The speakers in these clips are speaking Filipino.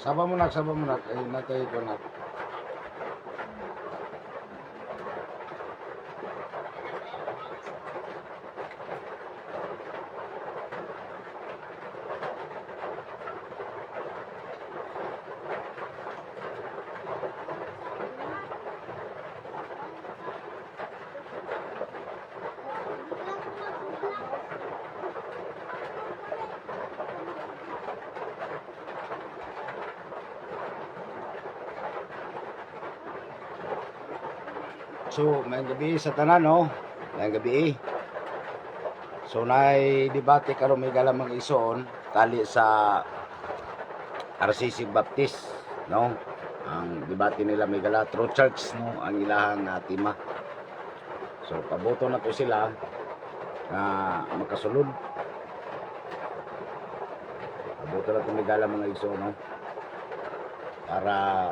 Saba mo na. Ay, natay ko na. So, may gabi sa tanan, no? May gabi. So, debate karon may galamang ison tali sa RCC Baptist, no? Ang debate nila may gala True Church, no? Ang ilahang tima. So, paboto na to sila na makasulod. Paboto na to may galamang ison, no? Para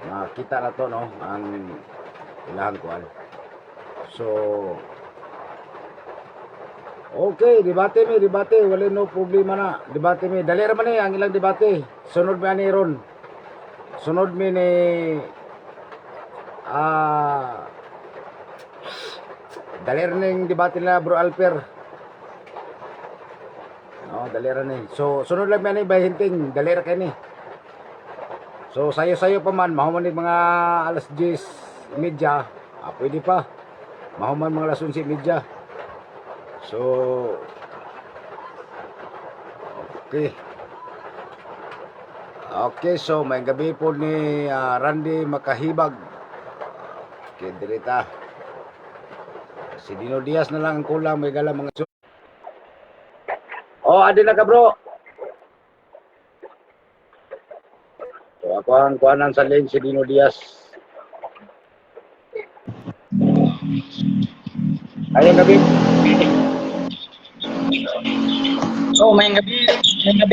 makita na to, no? Ang ilahang kuan. So, okay, debate, wala no problema na. Debate mi, dali ra man ni ang ilang debate. Sunod mi ani ron. Sunod mi ni dali ra ning debate na Bro Alper. No, dali ra ni. So, sunod lang mi ani bahinting, dali ra kay ni. So, sayo-sayo pa man, mahuman mga alas 10:30, pwede pa. Mahuman mga alas 11:30. So, okay. Okay, so may gabi po ni Randy Makahibag. Okay, dirita. Si Dino Diaz na lang ang kulang, may gala mga adi na ka bro. So, ako ang kuanan sa lane si Dino Diaz. Ayun gabi. So, may gabi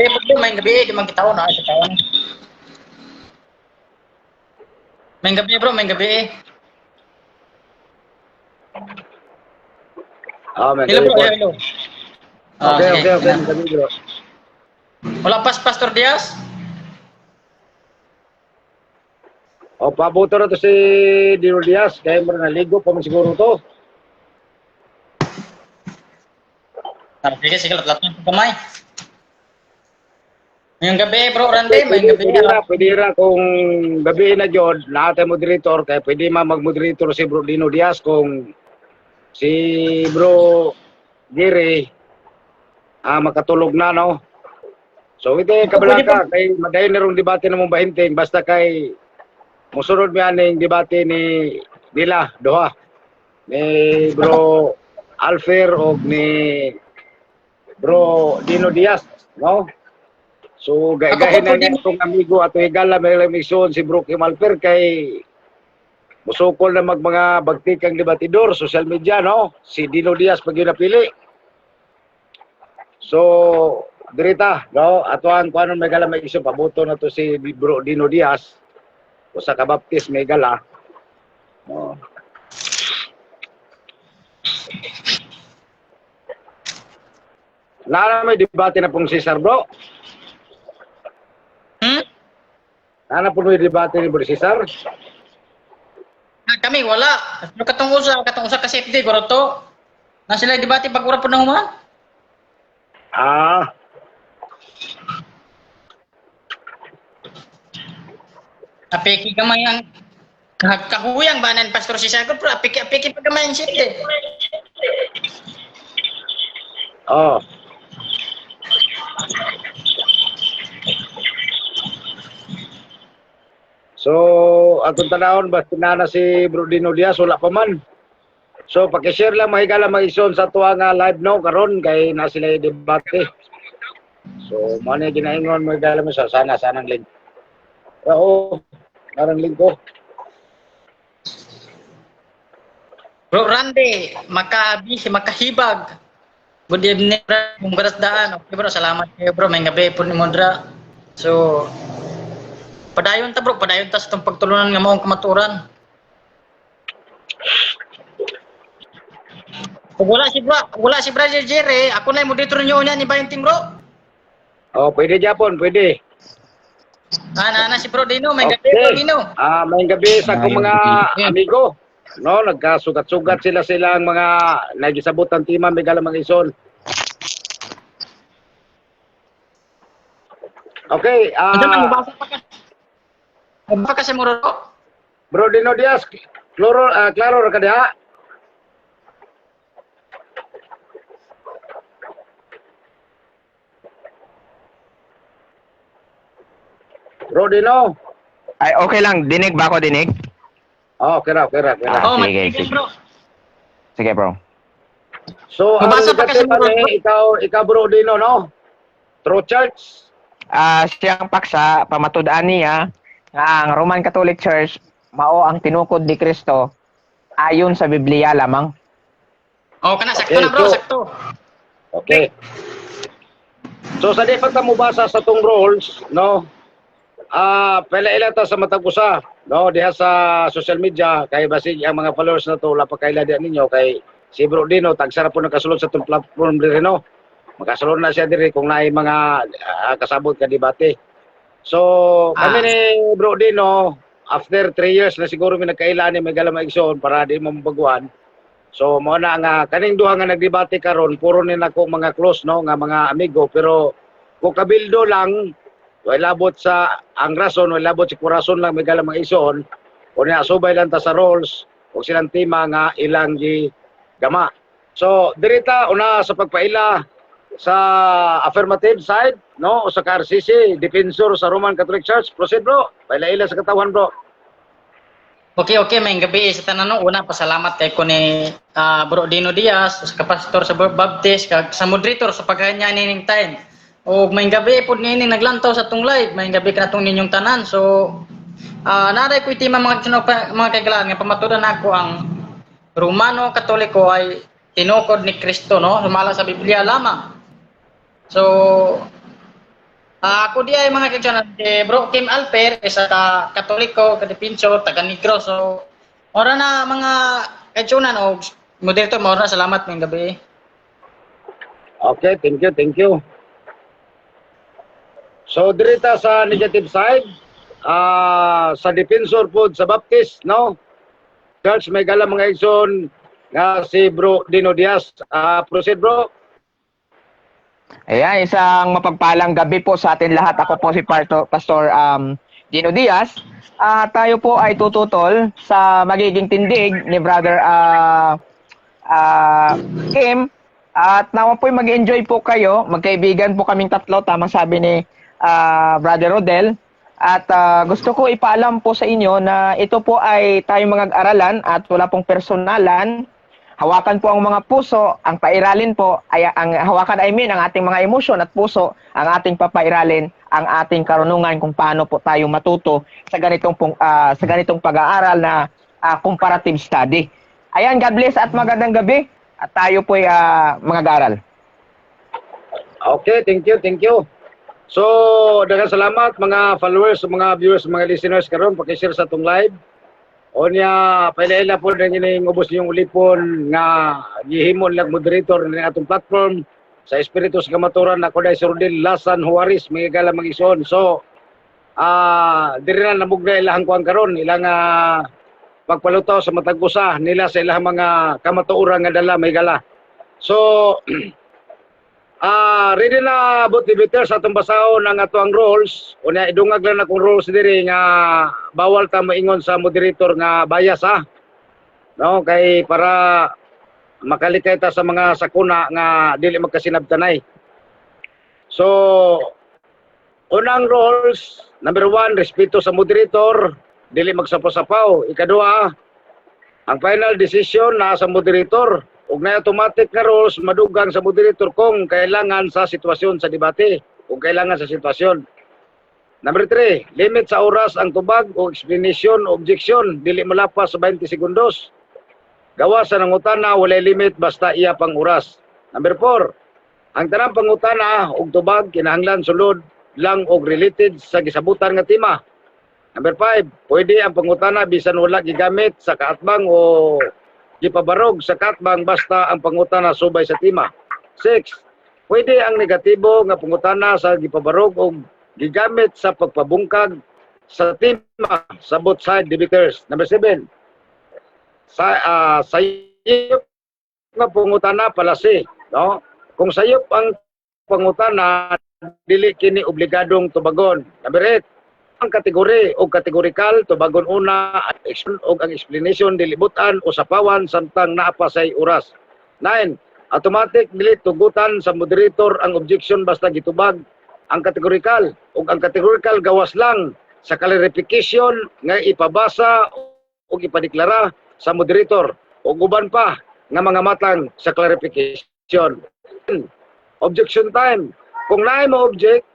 po po, may gabi, di man kita na sa taon. May gabi bro, may gabi. May Hello gabi bro, po. hello. Okay, sige. okay, may gabi bro. Wala pas Pastor Diaz? Paboto na to si Dino Diaz, kaya mo na naligo pa man siguro to. Sige, lahat ng kamay. Ngayong gabi bro, Randy, may gabi. Pwede ra kung gabi na jod, naatay moderator, kaya pwede mag-moderator si Bro Dino Diaz kung si Bro Giri makatulog na, no? So, ito kabalaka, kay madayon na rong debate na mong bahinting, basta kay musunod mo yan yung debate ni nila, doha. Ni Bro Alfer o ni Bro Dino Diaz, no? So, gahin na niya itong amigo at higala may mission si Bro Kim Alfer kay musukol na mga bagtikang debatidor, social media, no? Si Dino Diaz pag yun napili. So, dirita, no? Atuan ko anong may gala may isyo, paboto na to si Bro Dino Diaz. O sa kabaptis may gala. No? Nana may debate na pong Cesar, bro? Nana po may debate ni Bro Cesar? Kami wala. Katong usa ka safety guro to. Na sila debate pag ura po na human. Apiki gamay ang kahuyang banan Pastor Cesar ko pero apiki pa gamay ang safety. So, atong tanawon basta na si Bro Dino Diaz wala pa man. So, paki-share lang mahigala mag-ison sa tuwa nga live no karon kay na sila debate. So, mo na ginaingon mo higala mo sa sanang link. Oo, karang link ko. Bro Randy, makahibag. Good evening, bro. Congrats. Okay, bro. Salamat kayo, bro. May gabi po ni Mondra. So, padayon ta, bro. Padayon ta sa itong pagtulunan ng maong kamaturan. Kung wala si Brother Jerry, ako na yung moderator niyo niya ni Bayanting, bro. Pwede Japon, pwede. Ana si Bro Dino, may gabi Bro Dino. May gabi sa akong mga amigo. No, nagkasugat-sugat silang mga nagisabot ang tima may galang mga ison. Okay, Mabasa pa ka. Mabasa ka si Muro. Bro Dino Diaz, klaro ra ka diha? Bro Dino? Ay, okay lang. Dinig ba ako, dinig? Okay ra. Oh, sige, sige sige. bro. Sige, bro. So, Mabasa pa kasi bro. ikaw Bro Dino, no? True Church? Siyang paksa, pamatudaan niya, nga ang Roman Catholic Church, mao ang tinukod ni Kristo, ayon sa Biblia lamang. Oh, kana sakto na bro, so- sakto. Okay. So, sa di pagkamubasa sa tong rules, no? Pala ta sa matag usa, no, diha sa social media kay basig ang mga followers na to wala pa kaila diha ninyo kay si Bro Dino tagsara po nakasulod sa tong platform diri, no. Makasulod na siya diri kung naay mga kasabot ka debate. So kami ni Bro Dino after 3 years na siguro mi nagkaila ni may galang maigsoon para di mo mabaguan. So mo na nga kaning duha nga nagdebate karon puro ni nako mga close, no, nga mga amigo, pero kung kabildo lang wala labot sa ang rason, wala labot si kurason lang may galang mga ison o niya subay lang ta sa roles o silang tima nga ilang gi gama. So dirita una sa pagpaila sa affirmative side, no, o sa KRCC defensor sa Roman Catholic Church. Proceed bro, paila-ila sa katawan bro. Okay, may gabi sa tanan no. Una pasalamat kay ko ni Bro Dino Diaz, sa kapastor sa Baptist, kag sa moderator sa pagkanya nining time. O may gabi po nini naglantaw sa tong live, may gabi ka na tong ninyong tanan. So naray ko itima mga kailangan nga pamatudan ako ang Romano Katoliko ay tinukod ni Kristo, no, sumala sa Biblia lamang. So ako di ay mga kaibigan Bro Kim Alper isa ka Katoliko, kadipinso, taga Negros. So ora na mga kaibigan o moderator mo na salamat may gabi. Okay, thank you. So dirita sa negative side, sa defensor po sa Baptist, no? Church may galang mga igsoon nga si Bro Dino Diaz. Proceed bro. Ayan, isang mapagpalang gabi po sa atin lahat. Ako po si Pastor Dino Diaz. Tayo po ay tututol sa magiging tindig ni Brother Kim. At nawa po mag-enjoy po kayo. Magkaibigan po kaming tatlo, tamang sabi ni Brother Rodel. At gusto ko ipaalam po sa inyo na ito po ay tayong mga aralan at wala pong personalan. Hawakan po ang mga puso, ang pairalin po, ay ang hawakan ang ating mga emosyon at puso, ang ating papairalin, ang ating karunungan kung paano po tayo matuto sa ganitong pag-aaral na comparative study. Ayan, God bless at magandang gabi. At tayo po ay mga garal. Okay, thank you. So, daghang salamat mga followers, mga viewers, mga listeners karon paki-share sa tong live. O niya, paila-ila po na gining ubos niyong ulipon nga gihimon lang moderator ng atong platform sa Espiritu sa Kamaturan ako dahil si Rodel Lasan Juarez, mga galang mga ison. So, diri na namugna ilahang kuang karon ilang pagpalutaw sa matag usa nila sa ilang mga kamatuoran nga dala may gala. So, ready na both debaters sa atong basahon ng atong rules. O niya, idungag lang akong rules diri nga bawal ta maingon sa moderator nga bias no, kay para makalikay ta sa mga sakuna nga dili magkasinabtanay. So, unang rules, number 1, respeto sa moderator, dili magsapaw-sapaw. Ikaduha, ang final decision na sa moderator. Ug na automatic na rules madugang sa moderator kung kailangan sa sitwasyon sa debate, kung kailangan sa sitwasyon. Number 3, limit sa oras ang tubag o explanation o objection, dili malapas sa 20 segundos. Gawa sa nangutana walay limit basta iya pang oras. Number 4, ang tanang pangutana og tubag kinahanglan sulod lang og related sa gisabutan nga tema. Number 5, pwede ang pangutana bisan wala gigamit sa kaatbang o gipabarog sa katbang basta ang pangutana subay sa tema. 6, pwede ang negatibo nga pangutana sa gipabarog o gigamit sa pagpabungkag sa tema sa both side debaters. Number 7, sayop nga pangutana palasi, no? Kung sayop ang pangutana, dili kini obligadong tubagon. Number 8, ang kategori o kategorikal tubagon una o ang explanation dilibutan o sapawan samtang naapasay oras. 9, automatic dili tugutan sa moderator ang objection basta gitubag ang kategorikal o ang kategorikal gawas lang sa clarification nga ipabasa o ipadeklara sa moderator o guban pa nga mga matang sa clarification. Objection time. Kung naay mo object,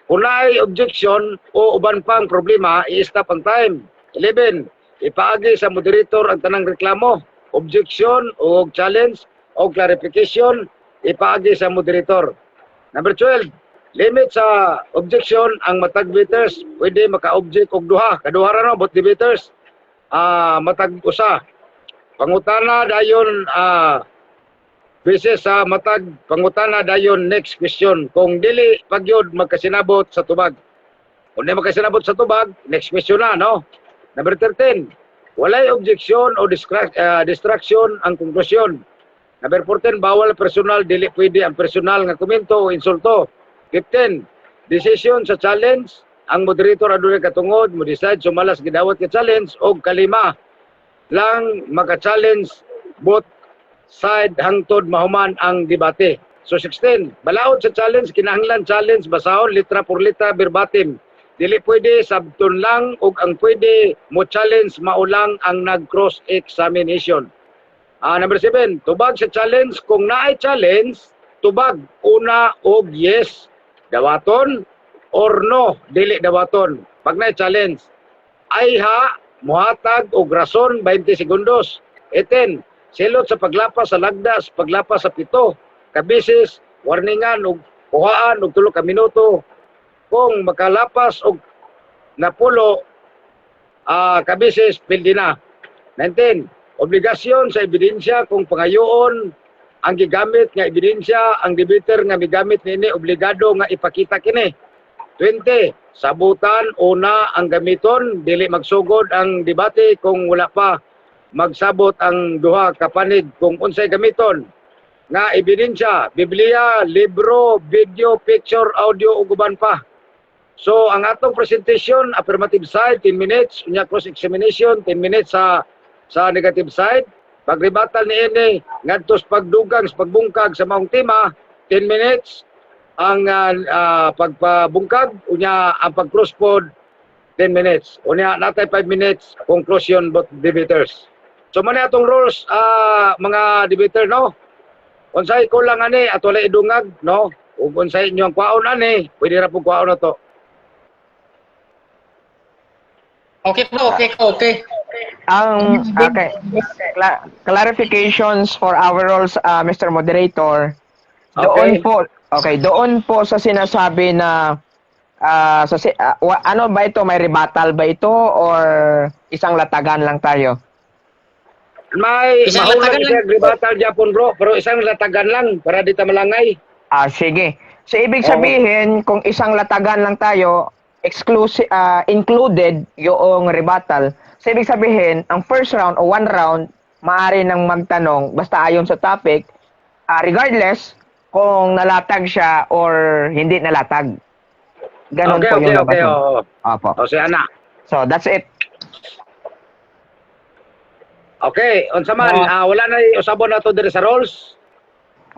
kung naay objection o uban pang problema, i-stop ang time. 11, ipaagi sa moderator ang tanang reklamo, objection o challenge o clarification, ipaagi sa moderator. Number 12, limit sa objection ang matag debaters pwede maka-object og duha. Kaduha ra no, both debaters matag usa. Pangutana dayon basis sa matag pangutana dayon next question. Kung dili pagyod magkasinabot sa tubag. Kung di magkasinabot sa tubag, next question na, no? Number 13, walay objection o distraction ang konklusyon. Number 14, bawal personal, dili pwede ang personal nga komento o insulto. 15, decision sa challenge, ang moderator adunay katungod mo decide sumalas gidawat ka challenge o kalima lang maka-challenge both side hangtod mahuman ang debate. So 16, balaod sa challenge, kinahanglan challenge basahon litra por litra verbatim. Dili pwede sabton lang ug ang pwede mo challenge maulang ang nag-cross examination. Number 7, tubag sa challenge, kung naay challenge, tubag una og yes dawaton or no dili dawaton. Pag naay challenge, ay ha muhatag og rason 20 segundos. 18, silot sa paglapas sa lagdas, paglapas sa pito, kabisis, warningan og kuhaan og 3 ka minuto. Kung makalapas og napulo, kabisis, pildi na. 19, obligasyon sa ebidensya kung pangayoon ang gigamit nga ebidensya, ang debater nga migamit nini obligado nga ipakita kini. 20, sabutan una ang gamiton, dili magsugod ang debate kung wala pa magsabot ang duha kapanig kung unsay gamiton nga ebidensya, Biblia, libro, video, picture, audio ug uban pa. So ang atong presentation, affirmative side 10 minutes, unya cross examination 10 minutes sa negative side. Pagribatal niini ngadto sa pagdugang sa pagbungkag sa maong tema 10 minutes. Ang pagpabungkag unya ang pag-cross pod 10 minutes. Unya natay 5 minutes conclusion both debaters. So man atong rules mga debater, no. Unsay kulang ani ato lay idungag, no. Ug unsay inyo ang kwaon ani, pwede ra pug kwaon na to. Okay bro, okay. Ang clarifications for our roles, Mr. Moderator. Doon Okay. Doon po sa sinasabi na ano ba ito, may rebuttal ba ito or isang latagan lang tayo? May Isang mahulang latagan siya lang. gribatal Japon bro, pero isang latagan lang para di ta malangay. Sige. So ibig sabihin, kung isang latagan lang tayo, included yung rebuttal. So ibig sabihin, ang first round o one round, maaari nang magtanong basta ayon sa topic, regardless kung nalatag siya or hindi nalatag. Ganon po yung Okay. Opo. O si Ana. So that's it. Okay, unsa man wala na usabon na to diri sa rules.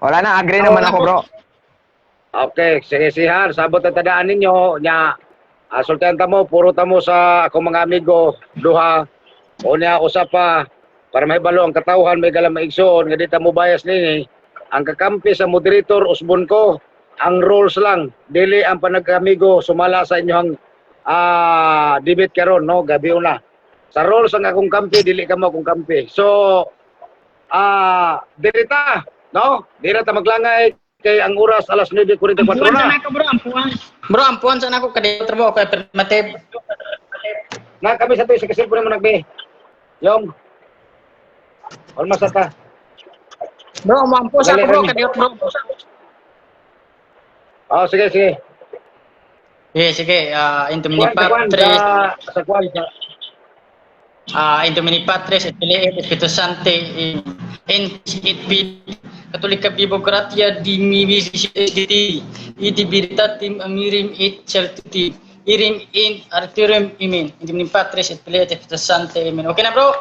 Wala na, agree naman ako, bro. Okay, sige sihan, sabot ang tadaan ninyo nya. Sultan mo, puro tamo sa akong mga amigo duha. O niya usap pa para mahibalo ang katawhan may galang maigsoon nga di ta mo bias nini. Ang kakampi sa moderator usbon ko, ang rules lang, dili ang panag-amigo sumala sa inyong debate karon, no, gabi una. Sa rules ang akong kampi, dili ka mo akong kampi. So dili ta, no? Dili ta maglangay kay ang oras alas 9:44 Ampuan sa na. nako bro, ampuan. Bro, ampuan sa nako kadto trabaho kay affirmative. Na kami sa to sa cellphone mo nagbe. Yung almas ta. Bro, ampuan sa ako bro kadto bro. Sige. Sige, in Domini Kuan, sa kuan, Patris, sa kuan, sa in Domini Patris, et Filii, et Spiritus Sancti, in sit Catholica Vivo Gratia di mihi diti, idi veritatim amirim et certitude, irim in artirum imin, in Domini Patris, et Filii, et Spiritus Sancti, amen. Okay na, bro?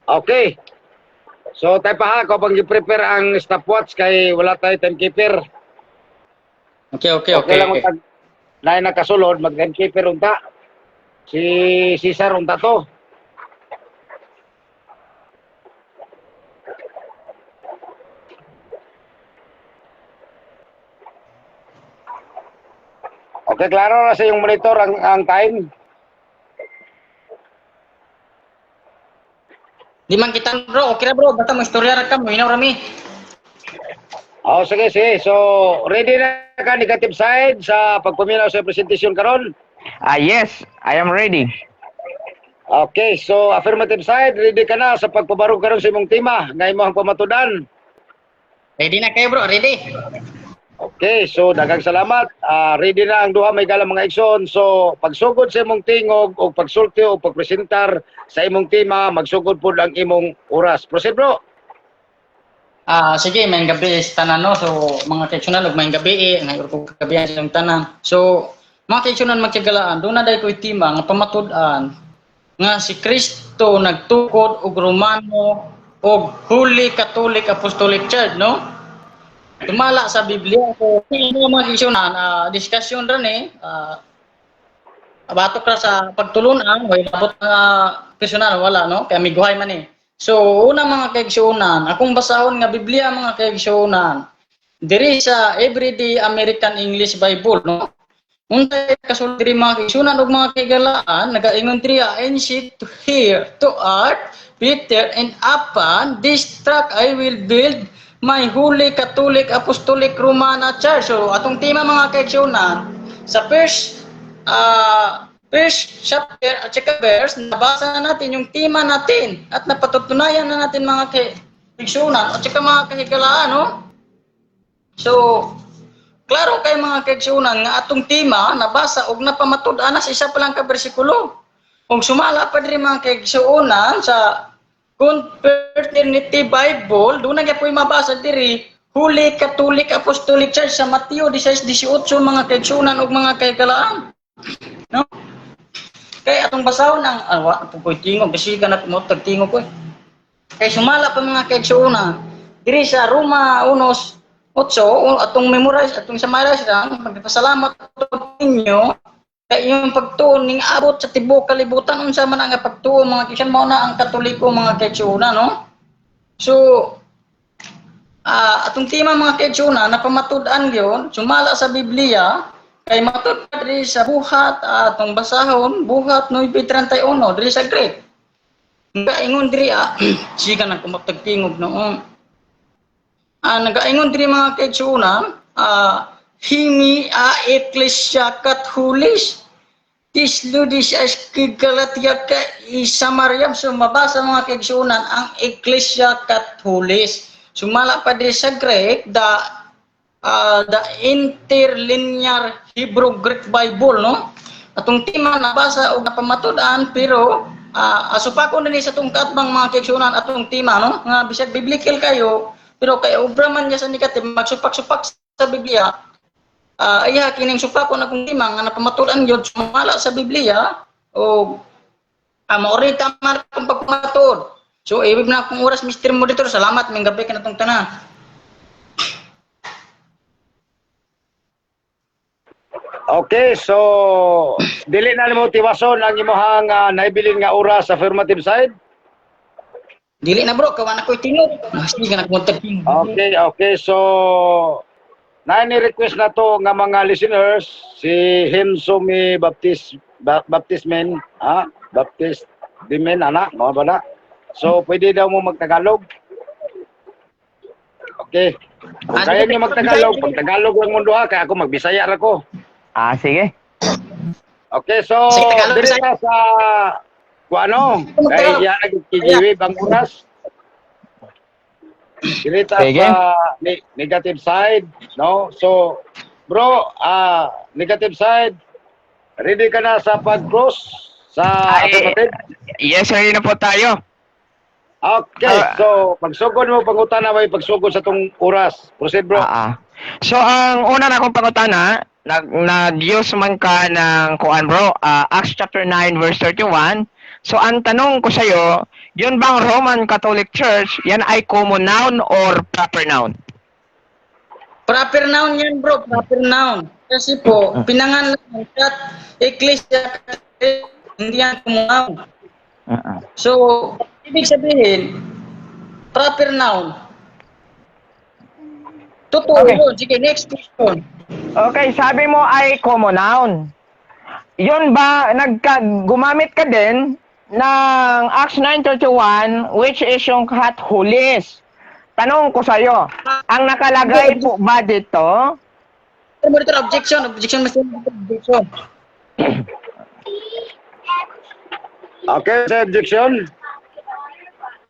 Okay. So tayo pa ako pag i-prepare ang stopwatch kay wala tayo timekeeper. Okay lang unta. Lain nakasulod mag timekeeper unta. Si Cesar unta to. Okay, klaro na sa yung monitor ang time. Di man kita, bro. Okay na, bro. Basta mo istorya ra ka mo, inaw rami. Oh, sige, sige. So, ready na ka negative side sa pagpaminaw sa presentation karon? Yes, I am ready. Okay, so affirmative side, ready ka na sa pagpabarog karon sa imong tema nga imong pamatudan. Ready na kayo, bro. Ready. Okay, so daghang salamat. Ready na ang duha may galang mga igsoon. So, pagsugod sa imong tingog o pagsulti o pagpresentar sa imong tema, magsugod pod ang imong oras. Proceed, bro. Sige, may gabi sa tanan, no? So, mga kaitsunan, may gabi, may gabi sa tanan. So, mga kaitsunan magtiyagalaan, doon na dahil ko'y tima, nga pamatudan, nga si Kristo nagtukod og Romano og Holy Catholic Apostolic Church, no? Tumala sa Biblia. So, mga kaitsunan, diskusyon rin batok ra sa pagtulunan, way labot na kaitsunan, wala, no? Kaya may guhay man eh. So, una mga kaigsuunan, akong basahon nga Biblia mga kaigsuunan, diri sa Everyday American English Bible, no? Unsay kasulod diri mga kaigsuunan ug mga kaigalaan, nagaingon diri ancient to hear, to art, Peter, and upon this track I will build my Holy Catholic Apostolic Romana Church. So, atong tema mga kaigsuunan, sa first chapter at saka verse, nabasa na natin yung tema natin at napatutunayan na natin mga kaigsuunan at saka mga kahigalaan, no? So, klaro kay mga kaigsuunan nga atong tema nabasa og napamatud-an sa isa pa lang ka bersikulo. Kung sumala pa diri mga kaigsuunan sa Confraternity Bible, doon na gyapon mabasa diri Holy Catholic Apostolic Church sa Mateo 16:18 mga kaigsuunan ug mga kahigalaan. No? Kaya atong basahon ang ko'y tingog, kasi ka na kumutag tingog ko. Kaya sumala pa mga kaigsuunan, diri sa Roma 1:8, atong memorize, atong summarize lang, magpasalamat ko ninyo, kaya yung pagtuon ning abot sa tibuok kalibutan, unsa man ang pagtuon mga kaigsuunan, mao na ang Katoliko mga kaigsuunan, no? So, atong tema mga kaigsuunan, napamatud-an yun, sumala sa Biblia, kay matod diri sa buhat atong basahon buhat 9:31 diri sa Greek. Nagaingon diri siga na kumaptag tingog noon. Nagaingon diri mga kaigsuunan, himi ecclesia catholis tisludis as Galatia ka Samaria. So mabasa mga kaigsuunan ang ecclesia catholis. Sumala pa diri sa Greek the interlinear Hebrew-Greek Bible, no? Atong tema nabasa og napamatud-an pero asupakon dinhi sa tungkat bang mga kaigsuunan atong tema, no? Nga bisag biblical kayo pero kay obra man niya sa negative magsupak-supak sa Biblia. Iya kining supakon akong tema nga napamatud-an gyud sumala sa Biblia o maori tama kung pagpamatud. So ibig na akong oras Mr. Monitor, salamat may gabi kanatong tanan. Okay, so dili na motivasyon ang imong naibilin nga oras sa affirmative side. Dili na bro, kawan ako'y tingog. Sige na kumontag tingog. Okay, so ni-request na to nga mga listeners si Himsumi Baptismen, Baptist Dimen ana, mga bana. So pwede daw mo magtagalog. Okay. Kung kaya niyo magtagalog, pag Tagalog lang mo duha kay ako magbisaya ra ko. Sige. Okay, so diri na sa kuano, kay ya nagkigiwi bang oras. Dilita Sige. sa negative side, no? So, bro, negative side, ready ka na sa pag-cross sa affirmative? Yes, ready na po tayo. Okay, Ah. so pagsugod mo pangutana may pagsugod sa tong oras. Proceed, bro. So, ang una na akong pangutana, nag-use man ka ng kuan bro, Acts chapter 9 verse 31. So, ang tanong ko sa'yo, yun bang Roman Catholic Church, yan ay common noun or proper noun? Proper noun yan bro, proper noun. Kasi po, pinangalan at Ecclesia, hindi yan noun. So, ibig sabihin, proper noun. Totoo Okay. yun. Sige, next question. Okay, sabi mo ay common noun. Yun ba, gumamit ka din ng Acts 9:31, which is yung kat hulis. Tanong ko sa'yo, ang nakalagay po ba dito? Monitor objection, Mr. Objection. Okay, sa objection.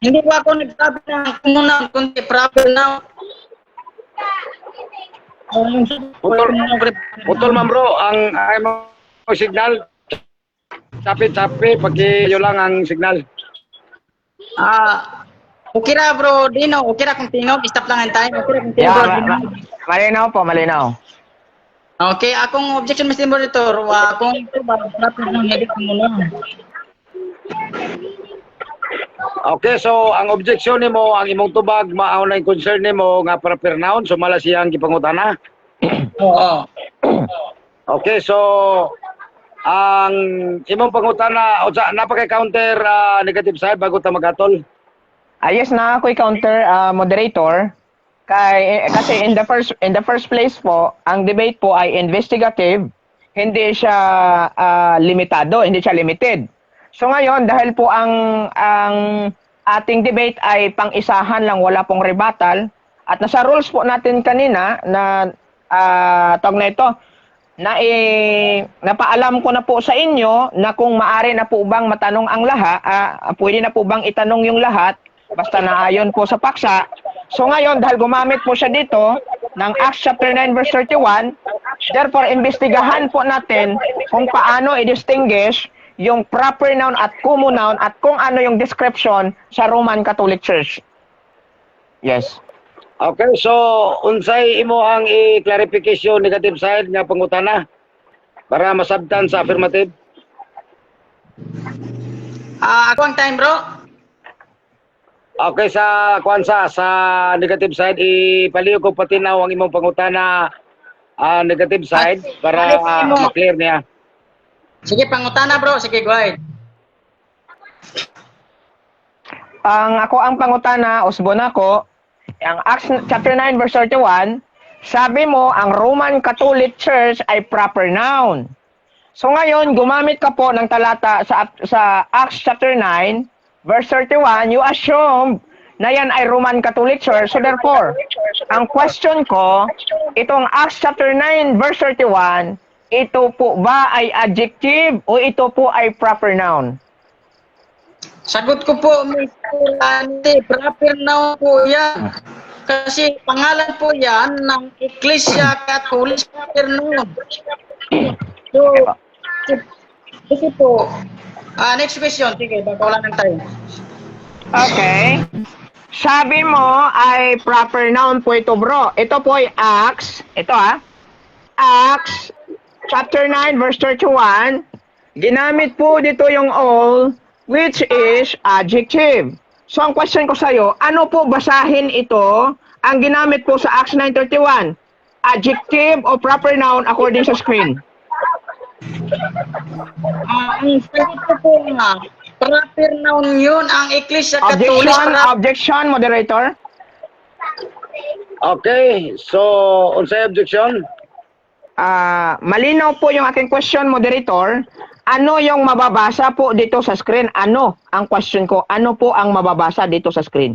Hindi po ako nagsabi ng common noun, kundi proper noun. Putol man, bro, ang mo signal. Sapi, paki lang ang signal. Okay ra bro, Dino, okay ra kung tingog, stop lang ang time. Okay ra kung tingog, bro, Dino. Malinaw po, malinaw. Okay, akong objection, Mr. Monitor, kung ito ba, proper noun, hindi common noun. Okay, so ang objection nimo, ang imong tubag, maaw na yung concern nimo nga proper noun, so mala siyang gipangutana. Oo. Okay, so ang imong pangutana, o sa napaka-counter negative side bago ta magatol. Ayos na ako counter moderator. Kasi in the first place po, ang debate po ay investigative, hindi siya limitado, hindi siya limited. So ngayon, dahil po ang ating debate ay pang-isahan lang, wala pong rebuttal, at nasa rules po natin kanina na tawag na ito, napaalam ko na po sa inyo na kung maaari na po bang matanong ang lahat, pwede na po bang itanong yung lahat, basta naayon po sa paksa. So ngayon, dahil gumamit po siya dito ng Acts chapter 9 verse 31, therefore, imbestigahan po natin kung paano i-distinguish yung proper noun at common noun at kung ano yung description sa Roman Catholic Church. Yes. Okay, so unsay imo ang i-clarification negative side nga pangutana para masabtan sa affirmative? Ako ang time, bro. Okay, sa kwansa sa negative side ipaliw ko patinaw ang imong pangutana negative side para ma-clear niya. Sige, pangutana, bro. Sige, go ahead. Ako ang pangutana, usbon ako, ang Acts chapter 9 verse 31, sabi mo ang Roman Catholic Church ay proper noun. So ngayon, gumamit ka po ng talata sa Acts chapter 9 verse 31, you assume na yan ay Roman Catholic Church. So therefore, ang question ko, itong Acts chapter 9 verse 31, ito po ba ay adjective o ito po ay proper noun? Sagot ko po, Mr. Andy, proper noun po yan. Kasi pangalan po yan ng Ecclesia Catholic proper noun. So, kasi po, next question. Sige, baka wala ng time. Okay. Sabi mo ay proper noun po ito, bro. Ito po ay Acts. Ito Acts chapter 9 verse 31. Ginamit po dito yung all, which is adjective. So ang question ko sa'yo, ano po basahin ito ang ginamit po sa Acts 9:31? Adjective o proper noun according sa screen? Ang sagot ko po nga, proper noun yun, ang Ecclesia Catholic. Objection, moderator. Okay, so unsay objection? Malinaw po yung aking question, moderator. Ano yung mababasa po dito sa screen? Ano ang question ko? Ano po ang mababasa dito sa screen?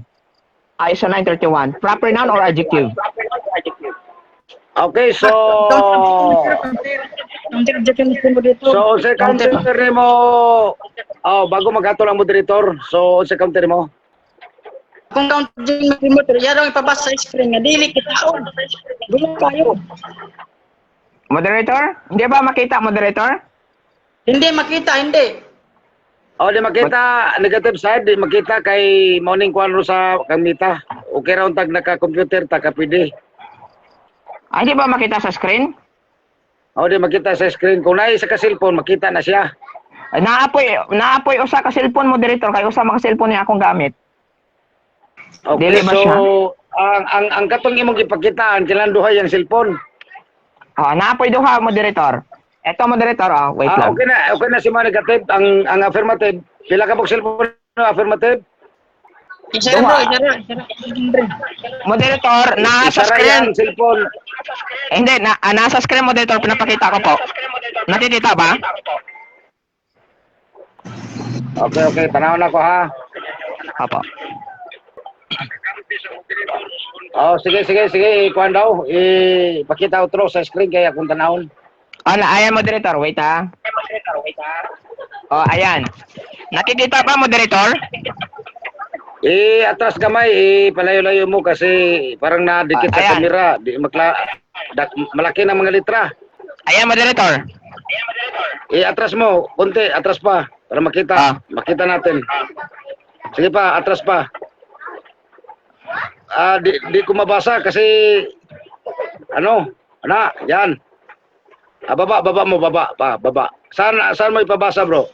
Sa 9:31. Proper noun or adjective? Okay, so unsay counter nimo? Bago maghatol ang moderator. So unsay counter mo? kung count din mag-remote, yan ang ipabasa sa screen nga, dili kita on. Gulo kayo. Moderator? Hindi ba makita, moderator? Hindi makita, hindi. Oh, di makita negative side, di makita kay morning kwan ro sa kamita. Okay ra untag naka-computer ta kapidi. Hindi ba makita sa screen? Oh, di makita sa screen. Kung naay sa ka-cellphone, makita na siya. Naapoy usa ka cellphone, moderator, kay usa maka cellphone niya akong gamit. Okay, Dili ba so siya? ang katong imong ipakitaan kailan duha yang cellphone. Naapoy duha, moderator. Eto, moderator, wait lang. Okay na si mga negative, ang affirmative. Pila ka pong cellphone na affirmative? Isa bro, isa. Moderator, nasa Isara screen. yan, cellphone. Hindi, nasa screen, moderator, pinapakita ko po. Nakikita ba? Okay, panahon ako ha. Opo. Oh, sige, kuhan daw. Pakita outro sa screen kaya kung tanahon. Ayan, moderator, wait ha. Ayan. Nakikita ba, moderator? Atras kamay, palayo-layo mo kasi parang nadikit sa Ayan. kamera. Malaki na mga litra. Ayan, moderator. Atras mo, konti, atras pa. Para makita. Makita natin. Sige pa, atras pa. Di ko mabasa kasi yan. Baba mo, baba. Saan mo ipabasa, bro?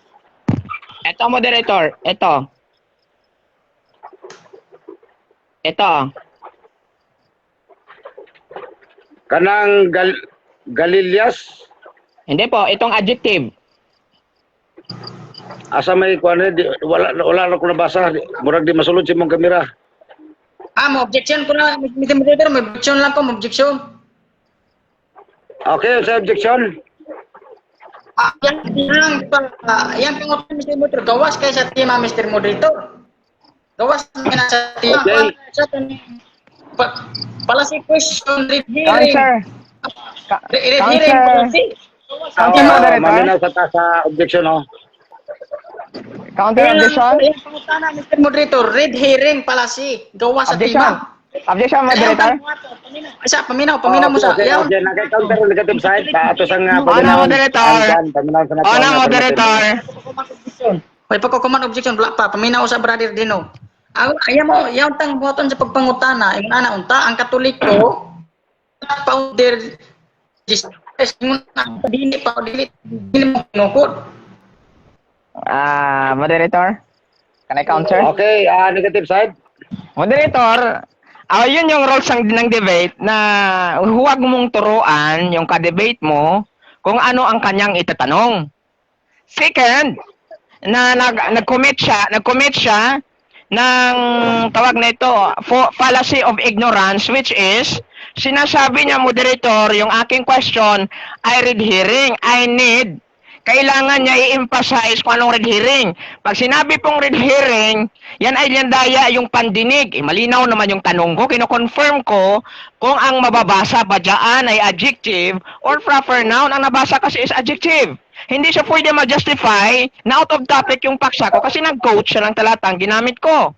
Ito, moderator. Ito. Kanang Galilias? Hindi po, itong adjective. Asa may kuan wala na ko nabasa. Murag di masulod si mong kamera. Mo objection ko na, moderator, may objection lang po, objection. Okay, sa objection. Yan pangutan, Mr. Moderator, gawas kayo sa tema, Mr. Moderator. Gawas na sa tema. Okay. Pala si question, read hearing. Answer. Read hearing, policy. Counter, moderator. Maminaw sa objection, oh. Counter objection. Yan pangutan na, Mr. Moderator, read hearing, policy. Gawas sa Objection. tema. Objection, moderator. Isa, paminaw mo sa. Okay, Yan. naka-counter ang negative side. Ato sang Moderator. Moderator. Hoy, pagkukuman objection, wala pa. Paminaw sa brother Dino. Ayaw mo, yaw tang buhaton sa pagpangutana. Yung ana, unta, ang katoliko, founder, dili mo pinukod. Moderator. Can I counter? Okay, negative side. Moderator, yun yung rules ng debate na huwag mong turuan yung ka-debate mo kung ano ang kanyang itatanong. Second, na nag-commit siya ng tawag na ito, fallacy of ignorance, which is, sinasabi niya, moderator, yung aking question, I read hearing, I need. Kailangan niya i-emphasize kung anong red hearing. Pag sinabi pong red hearing, yan ay landaya yung pandinig. Malinaw naman yung tanong ko. Kino-confirm ko kung ang mababasa ba dyan ay adjective or proper noun. Ang nabasa kasi is adjective. Hindi siya pwede ma-justify na out of topic yung paksa ko kasi nag-coach siya ng talatang ginamit ko.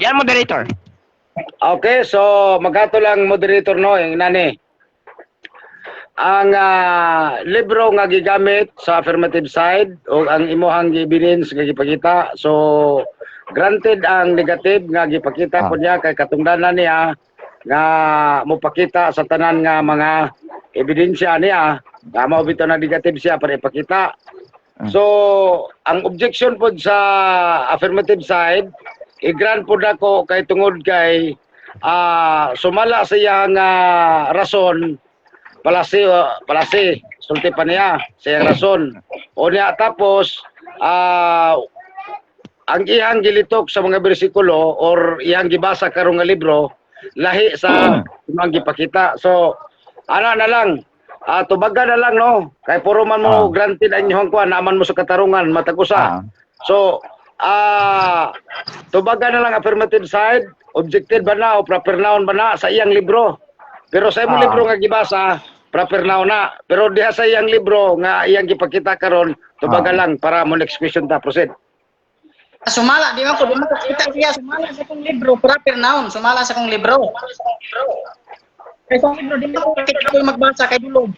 Yan, moderator. Okay, so magato lang moderator no, yung nani. Ang libro nga gigamit sa affirmative side o ang imuhang evidence nga gipakita. So granted ang negative nga gipakita ko niya kay katungdanan niya nga mopakita sa tanan nga mga ebidensya niya nga mao bitaw na negative siya para ipakita. So ang objection pod sa affirmative side i-grant pod ako kay tungod kay sumala siya nga rason palasi sulti pa niya sa rason o niya tapos ang iyang gilitok sa mga bersikulo or iyang gibasa karong nga libro lahi sa imong gipakita. So ana na lang tubaga na lang no kay puro man mo granted ang inyong kuan naman mo sa katarungan matag-usa. So tubaga na lang affirmative side, objective ba na o proper noun ba na sa iyang libro. Pero sa imong libro nga gibasa, proper noun na. Pero diha sa iyang libro nga iyang gipakita karon, tubaga lang para mo next question ta proceed. Sumala, di man ko kita siya sumala sa kong libro, proper noun, sumala sa kong libro. Kaya sa libro, di man ko kita ko magbasa kay dulog.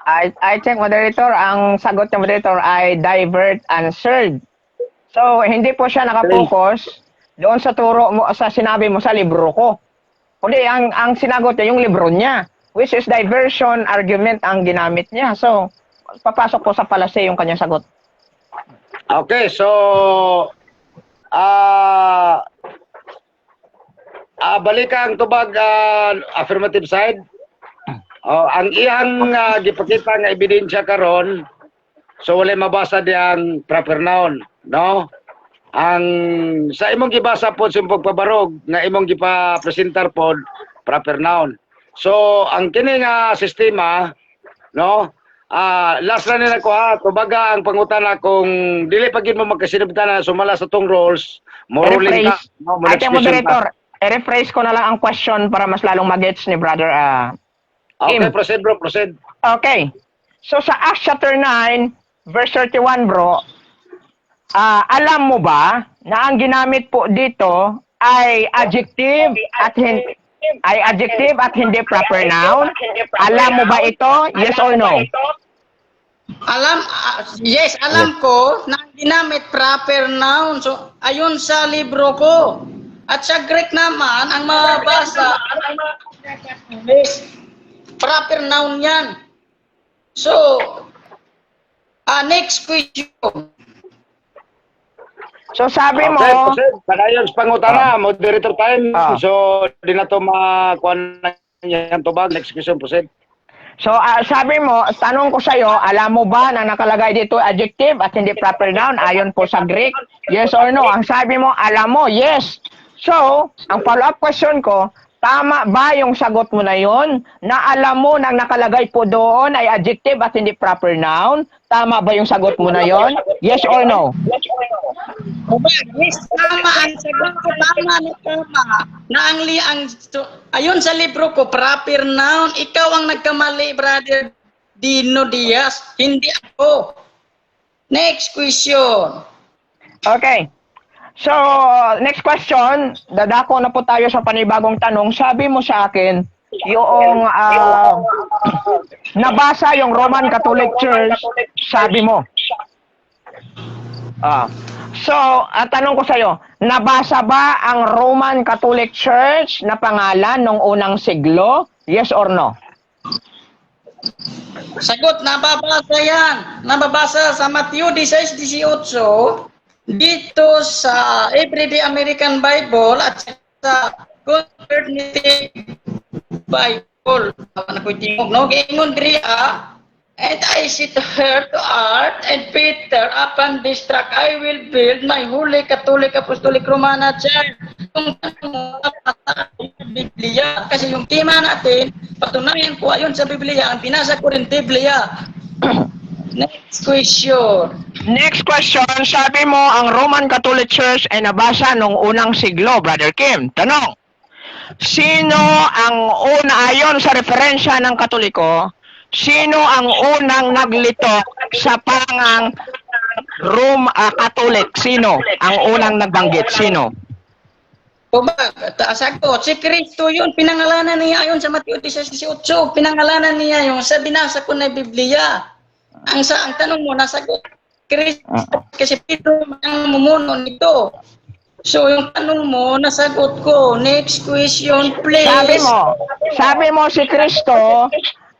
I think, moderator, ang sagot ng moderator ay divert answered. So, hindi po siya nakapokus doon sa turo mo, sa sinabi mo sa libro ko. Kundi, ang sinagot niya, yung libro niya, which is diversion argument ang ginamit niya. So, papasok po sa palase yung kanyang sagot. Okay, so balikan tubag affirmative side. Ang iyang gipakita nga ebidensya karon, so wala mabasa diyang proper noun, no? Ang sa imong gibasa pod sa imong pagpabarog nga imong gipa-presentar pod proper noun. So ang kini nga sistema, no? Last na nila ko tubaga ang pangutana kung dili pa gid mo magkasinabtan na sumala sa tong rules, mo ruling ka, no? Mo Ating moderator, i-rephrase ko na lang ang question para mas lalong magets ni brother Okay, Kim. proceed bro, proceed. Okay. So sa Acts chapter 9, verse 31 bro, alam mo ba na ang ginamit po dito ay adjective at hindi proper noun? Alam mo ba ito? Yes or no? Yes, alam ko na ang ginamit proper noun. So, ayun sa libro ko. At sa Greek naman, ang mabasa, proper noun yan. So, next question. So sabi mo, Okay, proceed. Padayon sa pangutana, moderator time. So, di na to makuha na yan tubag. Next question, proceed. so sabi mo, tanong ko sa'yo, alam mo ba na nakalagay dito adjective at hindi proper noun ayon po sa Greek? Yes or no? Ang sabi mo, alam mo, yes. So, ang follow-up question ko, tama ba yung sagot mo na yon na alam mo na nakalagay po doon ay adjective at hindi proper noun? Tama ba yung sagot mo na yon? Yes or no? Yes, tama ang sagot ko. Tama. Na ayun sa libro ko, proper noun. Ikaw ang nagkamali, brother Dino Diaz. Hindi ako. Next question. Okay. So, next question, dadako na po tayo sa panibagong tanong. Sabi mo sa akin, yung nabasa yung Roman Catholic Church, sabi mo. So, tanong ko sa'yo, nabasa ba ang Roman Catholic Church na pangalan nung unang siglo? Yes or no? Sagot, nababasa yan. Nababasa sa Matthew 16:18. Dito sa Everyday American Bible at sa Conservative Bible. Ano ko tingog, no? Ingon Dria, and I said to her to Art and Peter, upon this rock I will build my holy Catholic Apostolic Romana Church. Kung Biblia, kasi yung tema natin, patunayan ko ayon sa Biblia, ang binasa ko rin Biblia. Next question. Next question, sabi mo ang Roman Catholic Church ay nabasa nung unang siglo, Brother Kim. Tanong, sino ang ayon sa referensya ng Katoliko, sino ang unang naglitok sa pangang Catholic? Sino ang unang nagbanggit? Sino? Sagot, si Kristo yun, pinangalanan niya ayon sa Mateo 16:18, pinangalanan niya yung sa binasa ko na Biblia. Ang tanong mo, nasagot Kristo kasi Pedro ang mumuno nito. So yung tanong mo, nasagot ko. Next question, please. Sabi mo si Kristo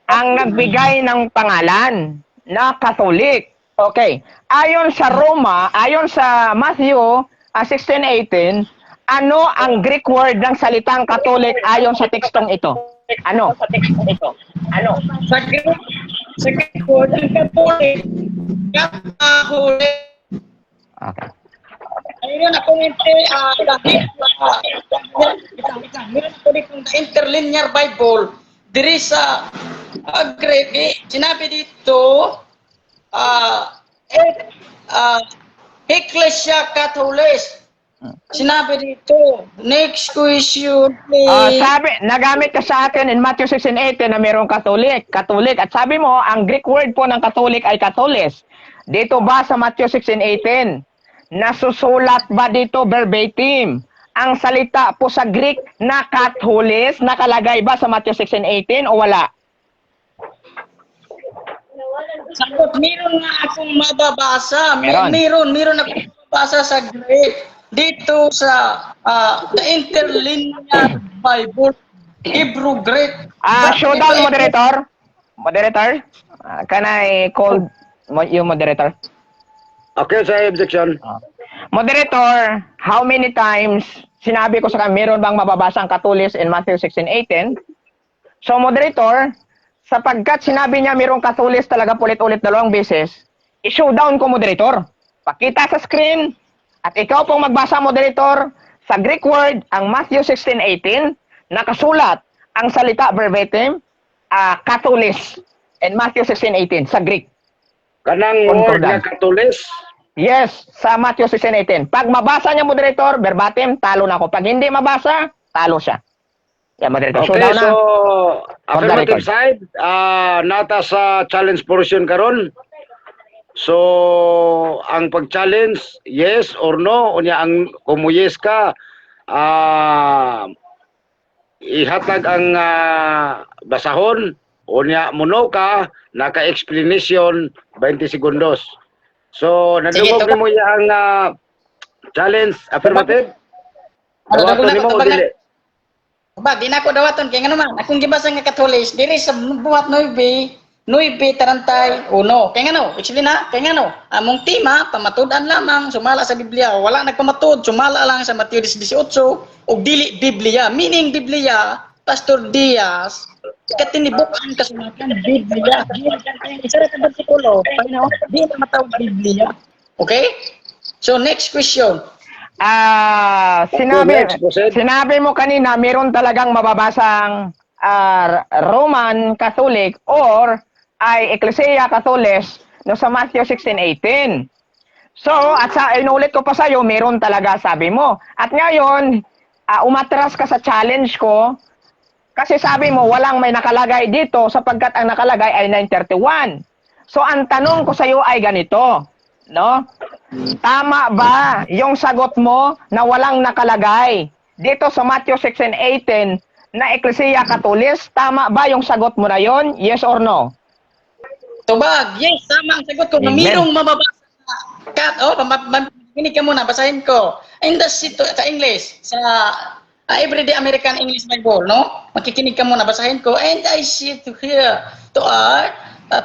ang nagbigay ng pangalan na Catholic. Okay. Ayon sa Matthew 16:18, ano ang Greek word ng salitang Catholic ayon sa tekstong ito? Ano? Sa Greek word, ang Catholic, Catholic. Okay. Ayun ako meron ko ditong interlinear Bible. Diri sa Greek, sinabi dito, Ecclesia Catholis. Sinabi dito, next question, please. Nagamit ka sa akin in Matthew 16:18 na mayroong Catholic. At sabi mo, ang Greek word po ng Catholic ay Catholis. Dito ba sa Matthew 16:18? nasusulat ba dito verbatim ang salita po sa Greek na katholis, nakalagay ba sa Matthew 16:18 o wala? Sagot, meron nga akong mababasa. Meron. Meron akong mababasa sa Greek. Dito sa the Interlinear Bible, Hebrew Greek. Showdown, moderator. Moderator, can I call you moderator? Okay, sa objection. Moderator, how many times sinabi ko sa kanya, meron bang mababasa ang katulis in Matthew 16:18? So, moderator, sapagkat sinabi niya mayroong katulis talaga ulit-ulit 2 beses, i-showdown ko, moderator. Pakita sa screen, at ikaw pong magbasa, moderator, sa Greek word, ang Matthew 16:18, nakasulat ang salita verbatim, katulis, in Matthew 16:18, sa Greek. Kanang word nga katulis. Yes, sa Matthew 16:18. Pag mabasa niya, moderator, verbatim, talo na ako. Pag hindi mabasa, talo siya. Yeah, moderator. Okay, Showdown na. so For the affirmative record. side, nata sa challenge portion karon. So, ang pag-challenge, yes or no, unya ang kung yes ka, ihatag ang basahon, unya muno ka, naka-explanation 20 segundos. So, nadungog Sige, nimo yang challenge affirmative. Dawaton nimo o dili? Ba, di na ako dawaton. Kaya nga naman, akong gibasa nga katolis, diri sa buhat 9:31. Kaya nga no, actually na, kaya nga no, among tema, pamatudan lamang, sumala sa Biblia. Wala nagpamatud, sumala lang sa Mateo 18, o dili Biblia. Meaning Biblia, Pastor Diaz, katinibukan kasunatan Biblia. Isa na sa versikulo, di na matawag Biblia. Okay? So, next question. Sinabi mo kanina, meron talagang mababasang Roman Catholic or ay Ecclesia Catholis no sa Matthew 16:18. So, at inulit ko pa sa'yo, meron talaga, sabi mo. At ngayon, umatras ka sa challenge ko kasi sabi mo, walang may nakalagay dito sapagkat ang nakalagay ay 9:31. So, ang tanong ko sa'yo ay ganito, no? Tama ba yung sagot mo na walang nakalagay dito sa Matthew 16:18 na Ecclesia Catholis? Tama ba yung sagot mo na yon? Yes or no? Tubag, yes, tama ang sagot ko. Amen. Mayroong mababasa makinig ka muna, basahin ko. In the sa English, sa Everyday American English Bible, no? Makikinig ka muna, basahin ko. And I see to hear to art,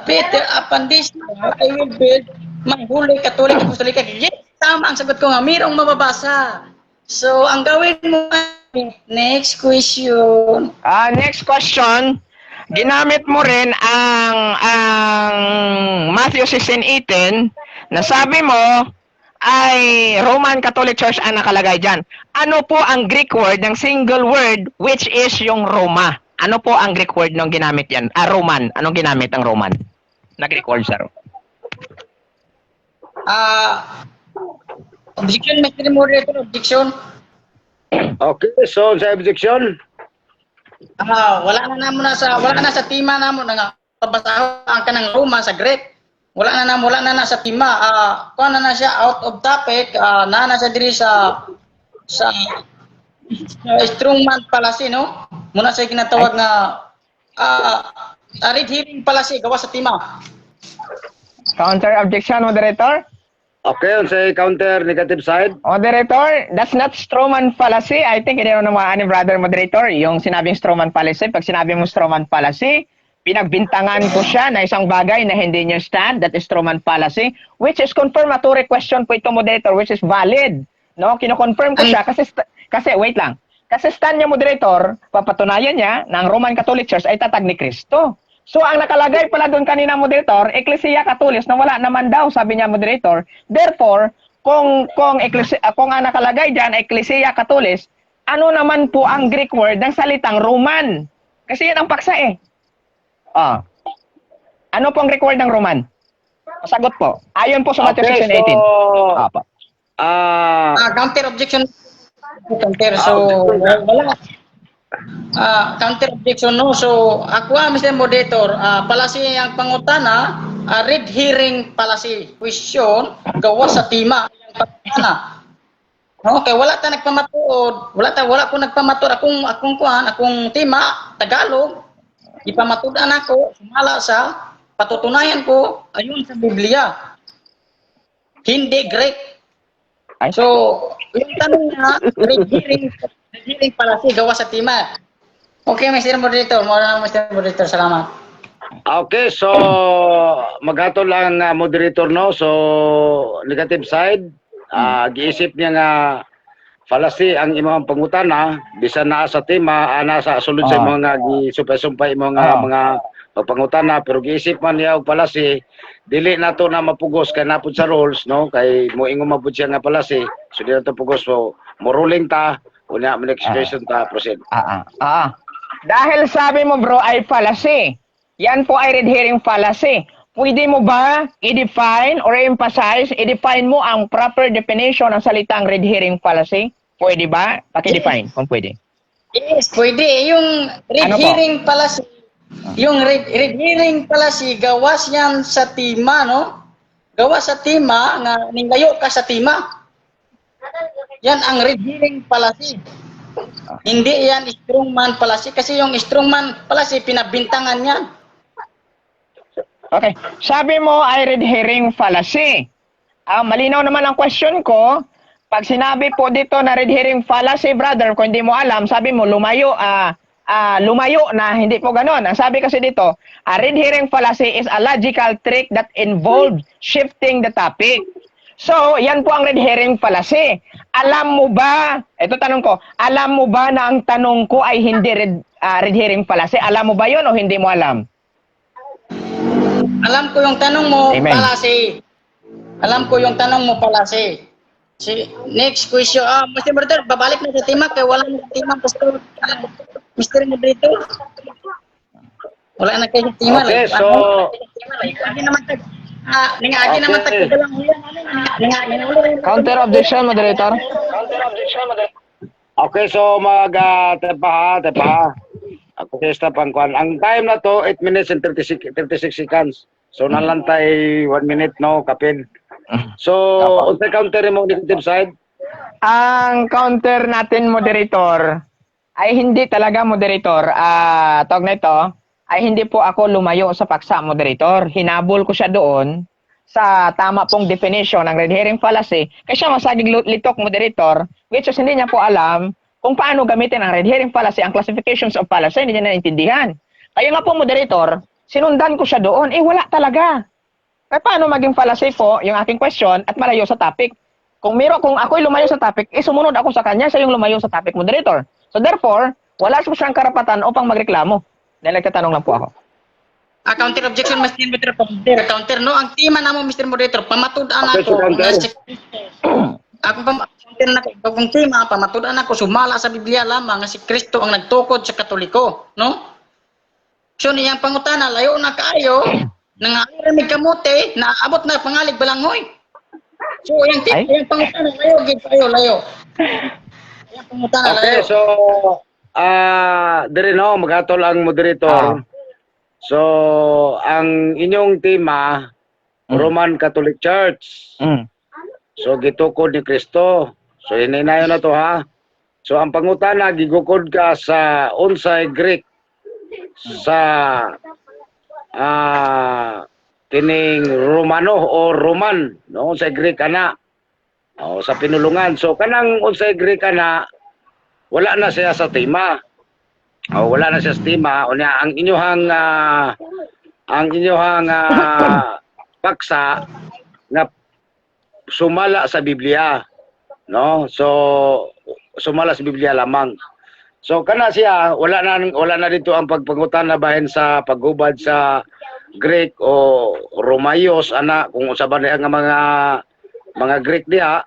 Peter, upon this I will build my holy Catholic Apostolic. Yes, tama ang sagot ko nga. Mayroong mababasa. So, ang gawin mo ay, next question. Next question. Ginamit mo rin ang Matthew 16:18 na sabi mo ay Roman Catholic Church ang nakalagay dyan. Ano po ang Greek word ng single word which is yung Roma? Ano po ang Greek word nung ginamit yan? Roman. Anong ginamit ang Roman? Na Greek word, sir? Objection, Mr. Moderator, objection. Okay, so sa objection, Wala na sa tima namo nga pabasahon ang kanang Roma sa Greek. Wala na sa tima. Kuha na siya out of topic. Na siya diri sa strongman fallacy, no? Muna siya ginatawag nga red herring fallacy gawa sa tima. Counter objection, moderator? okay, sa counter negative side. Moderator, that's not Stroman fallacy. I think hindi naman ni brother moderator yung sinabing Stroman fallacy. Pag sinabi mo Stroman fallacy, pinagbintangan ko siya na isang bagay na hindi niya stand, that is Stroman fallacy, which is confirmatory question po ito, moderator, which is valid. No, kino-confirm ko siya kasi wait lang. Kasi stand niya, moderator, papatunayan niya na ang Roman Catholic Church ay tatag ni Kristo. So, ang nakalagay pala doon kanina, moderator, Ecclesia Catholis, na wala naman daw, sabi niya, moderator. Therefore, kung ang nakalagay dyan, Ecclesia Catholis, ano naman po ang Greek word ng salitang Roman? Kasi yan ang paksa eh. Ano po ang Greek word ng Roman? Sagot po. Ayon po sa Matthew 16:18. So, Counter objection. So, wala. Counter objection, no? So, ako, Mr. Moderator, palasi ang pangutana, red herring palasi question, gawa sa tima. pagkana. No, kay wala ta nagpamatuod, wala ko nagpamatuod akong tema Tagalog. Ipamatudan ako sumala sa patutunayan ko ayon sa Biblia. Hindi Greek. So, yung tanong niya, red hearing pala si gawa sa tema. Okay, Mr. Moderator. Mr. Moderator, salamat. Okay, so maghatol lang moderator no. So negative side, giisip niya nga fallacy ang imong pangutana bisan naa sa tema, nasa sulod sa mga gisumpay-sumpay mga pangutana, pero giisip man niya og fallacy, dili nato na mapugos kay napud sa rules no, kay moingon mapud siya nga fallacy, so di nato pugos, so mo ruling ta unya man expression ta proceed. Dahil sabi mo bro ay fallacy. Yan po ay red herring fallacy. Pwede mo ba i-define or emphasize, i-define mo ang proper definition ng salitang red herring fallacy? Pwede ba? Paki-define kung pwede. Yes, pwede. Yung red herring fallacy, yung red herring fallacy, gawas yan sa tima, no? Gawas sa tima, nga ninglayo ka sa tima. Yan ang red herring fallacy. Hindi yan strongman fallacy, kasi yung strongman fallacy, pinabintangan yan. Okay. Sabi mo ay red herring fallacy. Malinaw naman ang question ko. Pag sinabi po dito na red herring fallacy, brother, kung hindi mo alam, sabi mo lumayo na, hindi po ganon. Ang sabi kasi dito, a red herring fallacy is a logical trick that involves shifting the topic. So, yan po ang red herring fallacy. Alam mo ba, ito tanong ko, alam mo ba na ang tanong ko ay hindi red herring fallacy? Alam mo ba yun o hindi mo alam? Alam ko yung tanong mo, Amen. fallacy. Alam ko yung tanong mo, fallacy. Next question. Mr. Moderator, babalik na sa tema kaya wala na sa tema, Mr. Moderator. Wala na kayo sa tema. Okay, so Agi naman tagdalang huyan. Counter objection, moderator. okay, so tepa ha. Ako testa pang kuan. Ang time na to 8 minutes and 36 seconds. So nalantay 1 minute no kapin. So unsa counter mo negative side? Ang counter natin, moderator, ay hindi talaga, moderator. Tawag na ito, ay hindi po ako lumayo sa paksa, moderator. Hinabol ko siya doon sa tama pong definition ng red herring fallacy. Kasi siya masagig litok, moderator, which is hindi niya po alam kung paano gamitin ang red herring fallacy, ang classifications of fallacy, hindi niya naintindihan. Kaya nga po, moderator, sinundan ko siya doon, wala talaga. Kaya paano maging fallacy po yung aking question at malayo sa topic? Kung ako'y lumayo sa topic, sumunod ako sa kanya, siya yung lumayo sa topic, moderator. So therefore, wala po siyang karapatan upang magreklamo. Dahil nagtatanong lang po ako. Counter objection, Mr. Moderator. Counter, no? Ang tema na mo, Mr. Moderator, pamatud-an Okay, ako. so counter. Ako kung tema, pamatud-an ako, sumala sa Biblia lamang nga si Kristo ang nagtukod sa Katoliko, no? So niyang pangutana, layo na kaayo, nangaramig kamote, naabot na pangalig balanghoy. So yung pangutana, layo. Yung pangutana, Okay, layo. so dire no magatol ang moderator. So ang inyong tema Roman Catholic Church. So gitukod ni Kristo. So hininayon na to ha. So ang pangutana gigukod ka sa unsay Greek sa kining Romano o Roman no unsay Greek ana. O sa pinulungan. So kanang unsay Greek ana wala na siya sa tema. Wala na siya sa tema. Unya ang inyong paksa nga sumala sa Biblia, no? So sumala sa Biblia lamang. So kana siya wala na dito ang pagpangutan na bahin sa paghubad sa Greek o Romayos ana kung usa ba nga mga Greek diha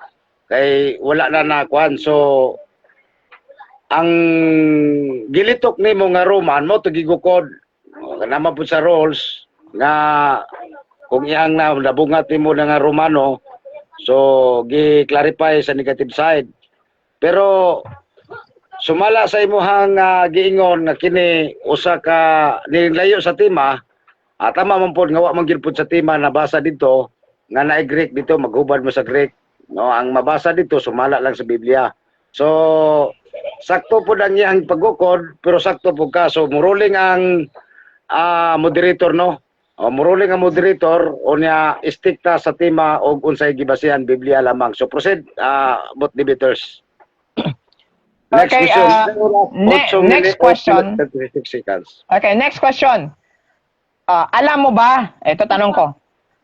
kay wala na nakuan. So ang gilitok nimo nga Roman mo to gigukod kanama pud sa rules nga kung iyang nabungat nimo nga Romano, so gi-clarify sa negative side. Pero sumala sa imuhang giingon nga kini usa ka nilayo sa tema, tama man pod nga wa man gyud pod sa tema nabasa dito nga naay Greek dito maghubad mo sa Greek. No, ang mabasa dito sumala lang sa Biblia. So sakto po ang iyang pagukod pero sakto po ka. So muruling ang moderator no. O muruling ang moderator unya istikta sa tema og unsay gibasihan Biblia lamang. So proceed both debaters. Next Okay, question. next question. 36 seconds. Okay, next question. Alam mo ba, ito tanong ko,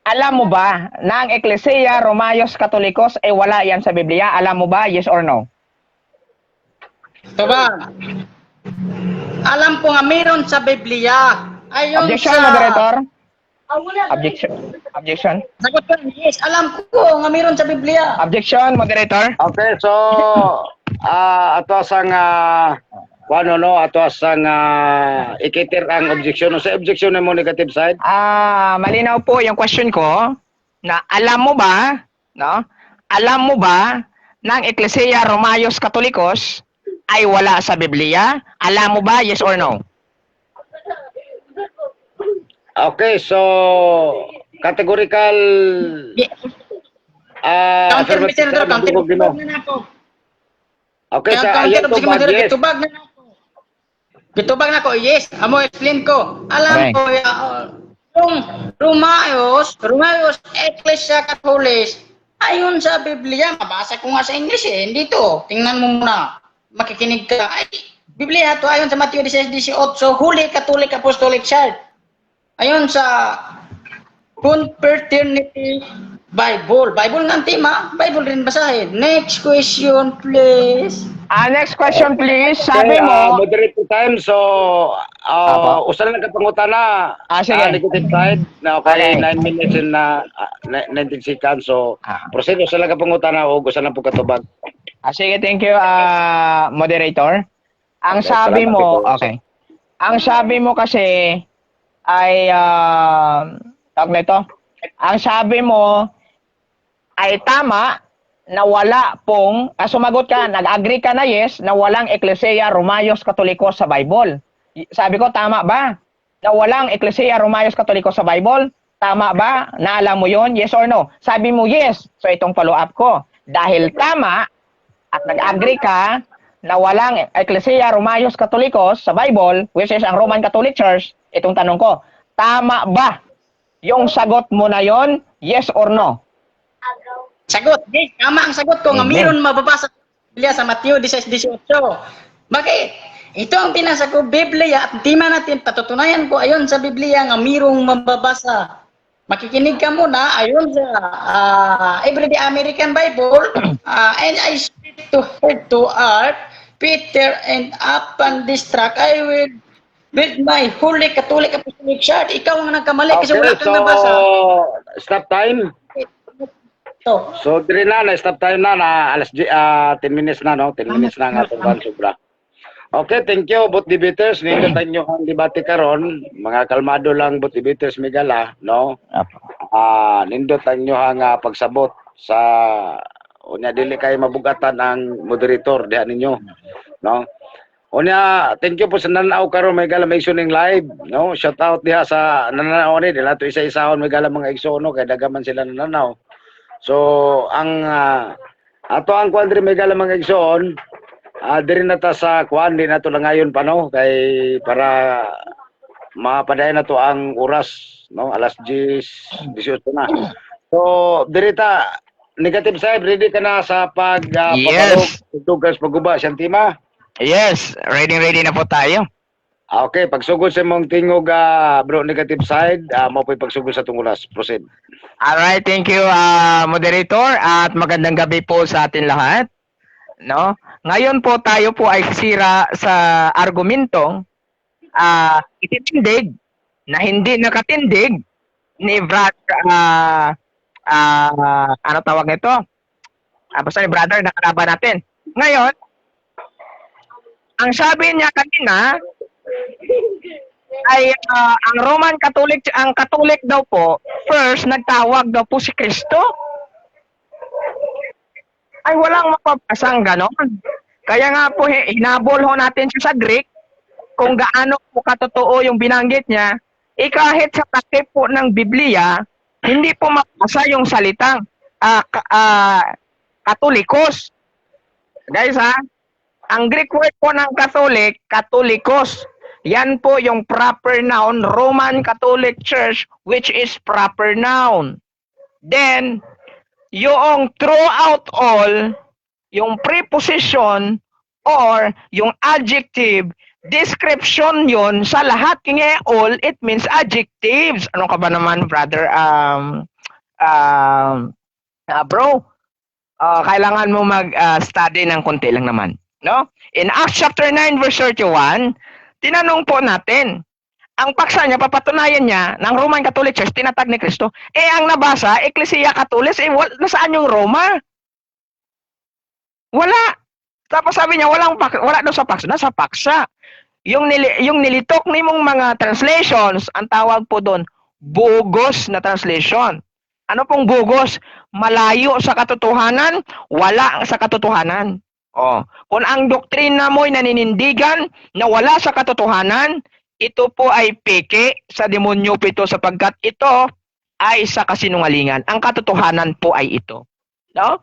alam mo ba na ang Eklesiya Romayos Katolikos ay wala yan sa Biblia? Alam mo ba, yes or no? Ito ba? Alam ko nga meron sa Biblia. Ayon Objection, sa... moderator? Objection. Sagot ko, yes. Alam ko nga meron sa Biblia. Objection, moderator? Okay, so ato asang ato asang ikitir ang objection. Sa objection mo negative side? Malinaw po yung question ko na alam mo ba, no? Alam mo ba na ang Eklesiya Romayos Katolikos ay wala sa Biblia? Alam mo ba, yes or no? Okay, so categorical Counter, Mr. Dro, counter. Gitubag na ako. Okay, sa Counter, ayan to sige, Mr. yes. Gitubag na ako. Gitubag na ako, yes. Amo, explain ko. Alam ko, yung Romayos, Ecclesia Catholis, ayon sa Biblia, mabasa ko nga sa English eh. Hindi to. Tingnan mo muna. Makikinig ka. Ay, Biblia to, ayon sa Matthew 16:18, Holy Catholic Apostolic Church. Ayon sa Confraternity Bible. Bible nga ang tema. Bible rin basahin. Next question, please. Next question please. Sabi Okay, mo, moderate time. So, usa na lang kapangutana. sige. Negative side. Na okay, Okay. 9 minutes and 19 seconds. So, proceed. Usa lang kapangutana o usa lang po katubag. sige, thank you, moderator. Ang Okay, sabi salamat mo, po. okay. Ang sabi mo kasi ay, tawag na ito, ang sabi mo ay tama na wala pong, sumagot ka, nag-agree ka na yes, na walang Eklesiya Romayos Katolikos sa Bible. Sabi ko, tama ba? Na walang Eklesiya Romayos Katolikos sa Bible? Tama ba? Na alam mo yon, yes or no? Sabi mo yes. So itong follow-up ko. Dahil tama at nag-agree ka na walang Eklesiya Romayos Katolikos sa Bible, which is ang Roman Catholic Church, itong tanong ko, tama ba yung sagot mo na yon, yes or no? Sagot, yes. Tama ang sagot ko nga Amen. mayroon mababasa sa Biblia sa Matthew 16:18. Bakit? Ito ang pinasa ko Biblia at tima natin patutunayan ko ayon sa Biblia nga mayroong mababasa. Makikinig ka muna ayon sa Everyday American Bible and I speak to head to heart Peter and upon this track I will build my Holy Catholic Apostolic Church. Ikaw ang nagkamali kasi wala kang nabasa. Stop time. Ito. So, dire na stop time na alas 10 minutes na, no? 10 minutes na nga itong sobra. Okay, thank you, both debaters. Nindutan nyo ang debate karon, mga kalmado lang, both debaters, Migala, no? Nindutan nyo ang pagsabot sa, unya, dili kayo mabugatan ang moderator, dihan ninyo, no? Unya, thank you po sa nananaw karon, Migala, may ning live, no? Shout out diha sa nananaw ni, dila to isa-isahon, Migala, mga igsono, kaya dagaman sila nananaw. So, ang ato ang kuandri Migala, mga igsoon, diri na ta sa kuan din nato lang ngayon pa no kay para mapadayon na to ang oras no alas 10:18 na. So diri ta negative side ready ka na sa Yes. tugas paguba siyang tema. Yes, ready na po tayo. Okay, pagsugod sa mong tingog bro negative side, mo po'y pagsugod sa tungulas. Proceed. Alright, thank you moderator at magandang gabi po sa atin lahat. No? Ngayon po tayo po ay sisira sa argumentong ititindig na hindi nakatindig ni brother ano tawag nito? Basta ni brother na kalaban natin. Ngayon, ang sabi niya kanina ay ang Roman Catholic, ang Catholic daw po, first nagtawag daw po si Kristo. Ay walang mapapasang ganon. Kaya nga po hinabol ho natin siya sa Greek kung gaano po katotoo yung binanggit niya. Kahit sa takip po ng Biblia, hindi po mapasa yung salitang Katolikos. Guys ha, ang Greek word po ng Catholic, Katolikos. Yan po yung proper noun, Roman Catholic Church, which is proper noun. Then, yung throughout all, yung preposition or yung adjective, description yun sa lahat ng all, it means adjectives. Ano ka ba naman, brother? Bro, kailangan mo mag-study ng konti lang naman. No? In Acts chapter 9 verse 31, tinanong po natin, ang paksa niya, papatunayan niya ng Roman Catholic Church, tinatag ni Kristo. Ang nabasa, Ecclesia Catholicos, nasaan yung Roma? Wala. Tapos sabi niya, wala daw sa paksa, nasa paksa. Yung nilitok ni mong mga translations, ang tawag po doon, bogus na translation. Ano pong bogus? Malayo sa katotohanan, wala sa katotohanan. Kung ang doktrina mo'y naninindigan na wala sa katotohanan, ito po ay peke sa demonyo pito sapagkat ito ay sa kasinungalingan. Ang katotohanan po ay ito. No?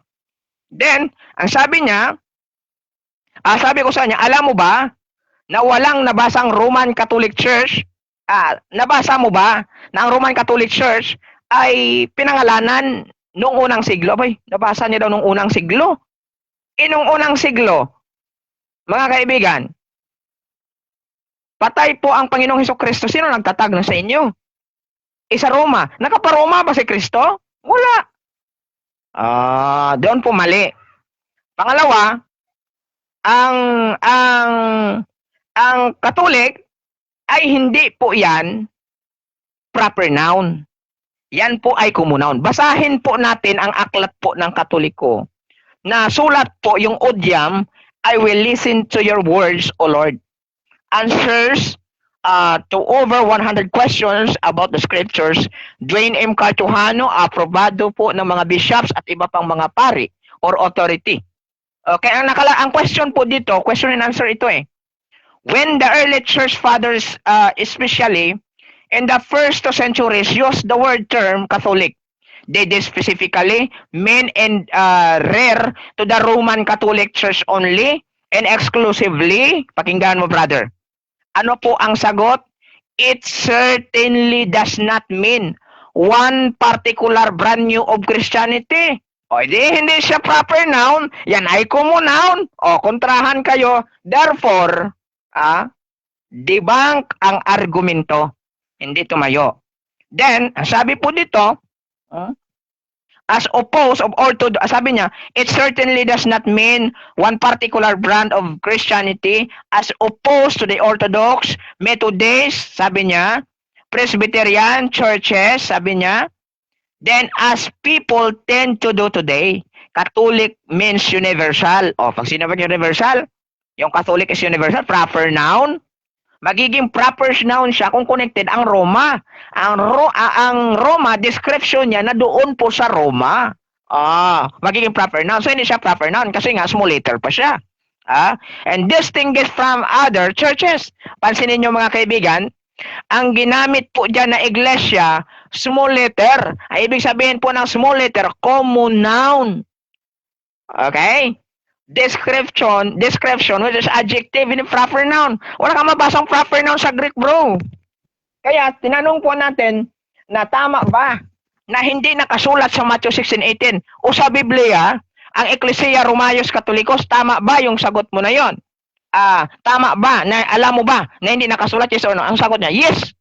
Then, ang sabi niya, sabi ko sa kanya, alam mo ba na walang nabasang Roman Catholic Church? Nabasa mo ba na ang Roman Catholic Church ay pinangalanan noong unang siglo? Abay, nabasa niya daw noong unang siglo. Noong unang siglo, mga kaibigan, patay po ang Panginoong Hesukristo. Sino nagtatag na sa inyo? Sa Roma. Nakaparoma ba si Kristo? Wala. Doon po mali. Pangalawa, ang Catholic ay hindi po yan proper noun. Yan po ay common noun. Basahin po natin ang aklat po ng Katoliko na sulat po yung Odiam, I will listen to your words, O Lord. Answers to over 100 questions about the scriptures. Dwayne M. Cartuhano, aprobado po ng mga bishops at iba pang mga pari or authority. Okay, ang question po dito, question and answer ito When the early church fathers, especially in the first 2 centuries, used the word term Catholic, they did specifically mean and rare to the Roman Catholic Church only and exclusively. Pakinggan mo, brother. Ano po ang sagot? It certainly does not mean one particular brand new of Christianity. Hindi siya proper noun. Yan ay common noun. Kontrahan kayo. Therefore, debunk ang argumento. Hindi tumayo. Then, sabi po dito, as opposed of Orthodox, sabi niya, it certainly does not mean one particular brand of Christianity as opposed to the Orthodox, Methodist, sabi niya, Presbyterian churches, sabi niya, then as people tend to do today. Catholic means universal. Pag sinabi universal, yung Catholic is universal, proper noun. Magiging proper noun siya kung connected ang Roma. Ang Roma, description niya na doon po sa Roma. Magiging proper noun. So, hindi siya proper noun kasi nga small letter pa siya. And distinguished from other churches. Pansinin niyo mga kaibigan, ang ginamit po dyan na iglesia, small letter. Ay ibig sabihin po ng small letter, common noun. Okay? Description, which is adjective in proper noun. Wala kang mabasang proper noun sa Greek, bro. Kaya, tinanong po natin na tama ba na hindi nakasulat sa Matthew 16:18 o sa Biblia, ang Ecclesia Romaios Catholicos, tama ba yung sagot mo na yon? Tama ba? Alam mo ba na hindi nakasulat? Yes or no? Ang sagot niya, yes.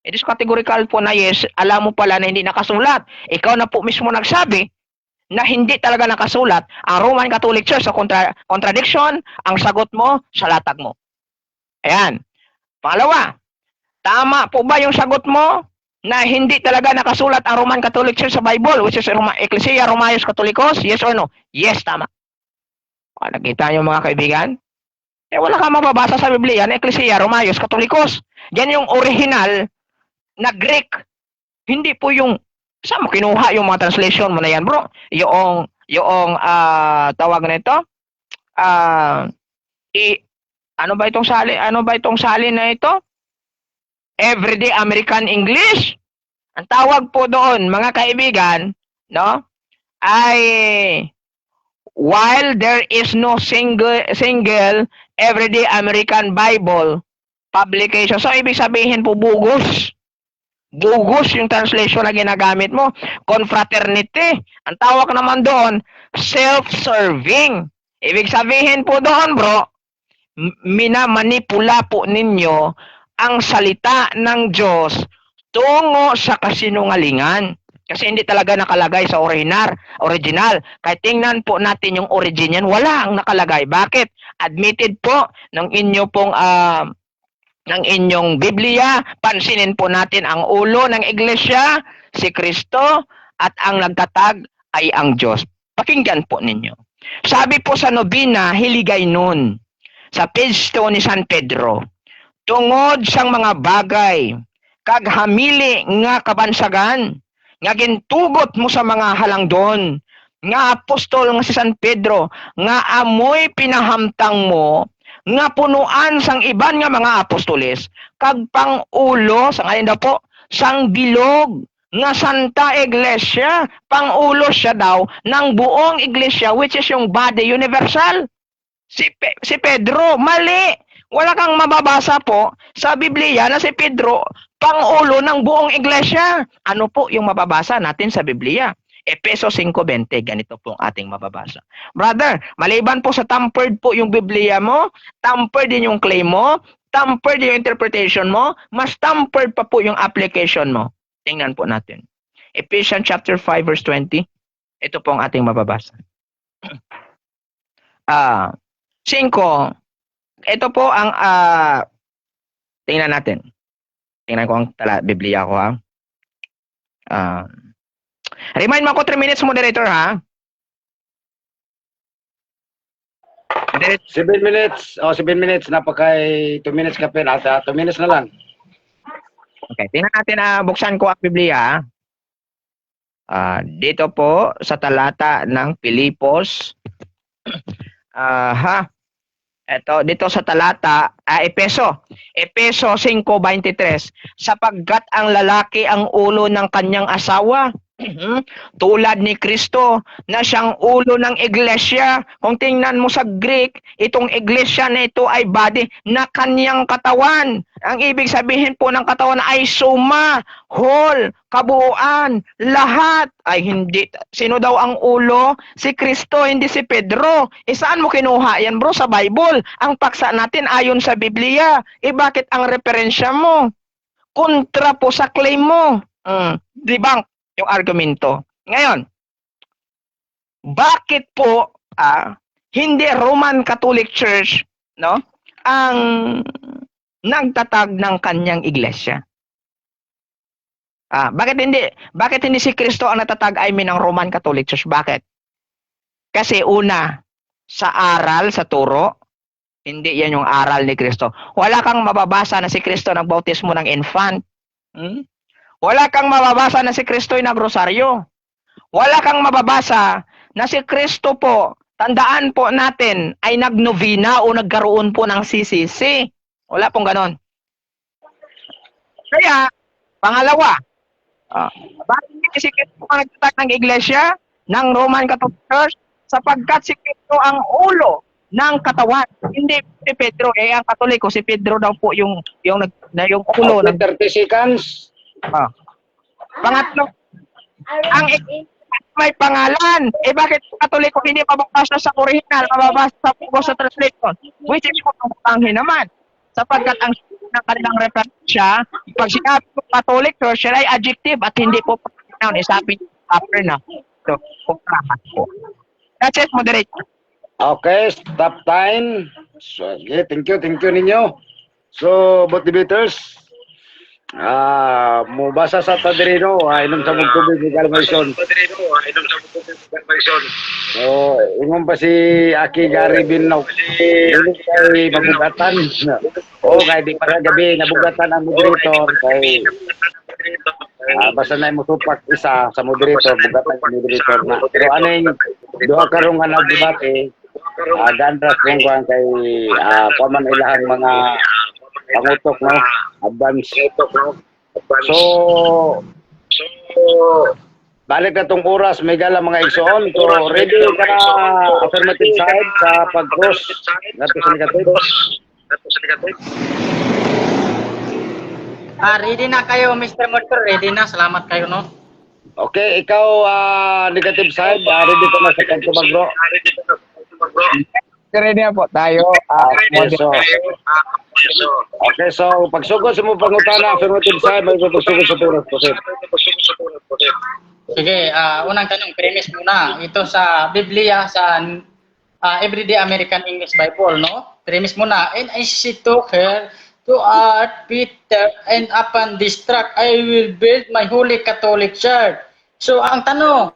It is categorical po na yes. Alam mo pala na hindi nakasulat. Ikaw na po mismo nagsabi na hindi talaga nakasulat ang Roman Catholic Church sa contradiction, ang sagot mo sa latag mo. Ayan. Pangalawa, tama po ba yung sagot mo na hindi talaga nakasulat ang Roman Catholic Church sa Bible, which is Ecclesia Romaios Catholicos? Yes or no? Yes, tama. Nakita niyo mga kaibigan? Wala kang mababasa sa Biblia na Ecclesia Romaios Catholicos. Yan yung original na Greek. Hindi po yung saan mo kinuha yung mga translation mo na yan, bro? Yung tawag na ito? Ano ba itong salin na ito? Everyday American English. Ang tawag po doon, mga kaibigan, no? Ay while there is no single everyday American Bible publication. So, ibig sabihin po, bugus. Bugus yung translation na ginagamit mo. Confraternity. Ang tawag naman doon, self-serving. Ibig sabihin po doon, bro, minamanipula po ninyo ang salita ng Diyos tungo sa kasinungalingan. Kasi hindi talaga nakalagay sa original. Kahit tingnan po natin yung origin yan, wala ang nakalagay. Bakit? Admitted po ng inyo pong ng inyong Biblia, pansinin po natin ang ulo ng iglesia, si Kristo, at ang nagtatag ay ang Diyos. Pakinggan po ninyo. Sabi po sa nobina, hiligay nun, sa page 2 ni San Pedro, tungod sang mga bagay, kag hamili nga kabansagan, nga gintugot mo sa mga halangdon, nga apostol nga si San Pedro, nga amoy pinahamtang mo, nga punuan sang iban nga mga apostoles, kag pangulo, sang alin daw po, sang bilog, nga Santa Iglesia, pangulo siya daw ng buong iglesia, which is yung body universal. Si Pedro, mali. Wala kang mababasa po sa Biblia na si Pedro, pangulo ng buong iglesia. Ano po yung mababasa natin sa Biblia? Efeso 5:20, ganito po ang ating mababasa. Brother, maliban po sa tampered po yung Biblia mo, tampered din yung claim mo, tampered din yung interpretation mo, mas tampered pa po yung application mo. Tingnan po natin. Ephesians chapter 5 verse 20. Ito po ang ating mababasa. 5. Ito po ang tingnan natin. Tingnan ko ang Biblia ko, ha. Remind mo ako 3 minutes, moderator, ha? 7 minutes. 7 minutes. Napakay 2 minutes ka pin. 2 minutes na lang. Okay, tingnan natin, buksan ko ang Biblia. Dito po sa talata ng Pilipos. Ito, dito sa talata, Efeso 5:23, sapagkat ang lalaki ang ulo ng kanyang asawa, tulad ni Kristo na siyang ulo ng iglesia. Kung tingnan mo sa Greek, itong iglesia na ito ay body na kanyang katawan. Ang ibig sabihin po ng katawan ay suma, whole, kabuuan, lahat. Ay hindi. Sino daw ang ulo? Si Kristo, hindi si Pedro. Saan mo kinuha yan, bro? Sa Bible. Ang paksa natin ayon sa Biblia. Bakit ang referensya mo? Kontra po sa claim mo. Debunk yung argumento. Ngayon, bakit po hindi Roman Catholic Church, no, ang nagtatag ng kanyang iglesia? Bakit hindi si Kristo ang natatag ng Roman Catholic Church? Bakit? Kasi una, sa aral, sa turo, hindi yan yung aral ni Kristo. Wala kang mababasa na si Kristo nagbautismo ng infant. Wala kang mababasa na si Kristo ay nagrosaryo. Wala kang mababasa na si Kristo po, tandaan po natin, ay nagnovena o nagkaroon po ng CCC. Wala pong ganon. Kaya, pangalawa, bakit si Kristo ang nagtatag ng iglesia ng Roman Catholic Church? Sapagkat si Kristo ang ulo ng katawan. Hindi si Pedro. Ang Katoliko, si Pedro daw po yung ulo. After 30 seconds. Pangatlo, ang may pangalan. Bakit Katoliko hindi mababasa sa original, mababasa sa translation? Which is panghin naman. Sapagkat ang ng kanilang referensya, pag sinabi ko Catholic Church, ay adjective at hindi po pronoun. Sabi after na. So, kumprahan po. That's it, moderator. Okay, stop time. So, okay, thank you ninyo. So, motivators, mubasa sa Padrino, inom sa magtubig ni Galmaison. So, ingon pa si Aki Gary Binok. Inom kay mabugatan. Kaya di para gabi nabugatan ang moderator. Kay basta na mo supak isa sa moderator, bugatan sa moderator na. Pero aning duha karong nga nagdebate, gandras kung kay paman ilahang mga pangutok, no? Advance. So, balik na tong oras, may gala mga igsoon. So, ready ka na affirmative side sa pag-cross. Gato sa negative. Ready na kayo, Mr. Motor. Ready na. Salamat kayo, no? Okay, ikaw negative side. Ready ka na sa pagtubag, bro. Ready na po tayo. Okay, so pagsugod sa mo pangutana, affirmative side, may pagsugod sa turas. Proceed. Sige, unang tanong, premise muna. Ito sa Biblia, sa Everyday American English Bible, no? Premise muna. And I took her to earth, Peter, and upon this track, I will build my holy Catholic Church. So, ang tanong,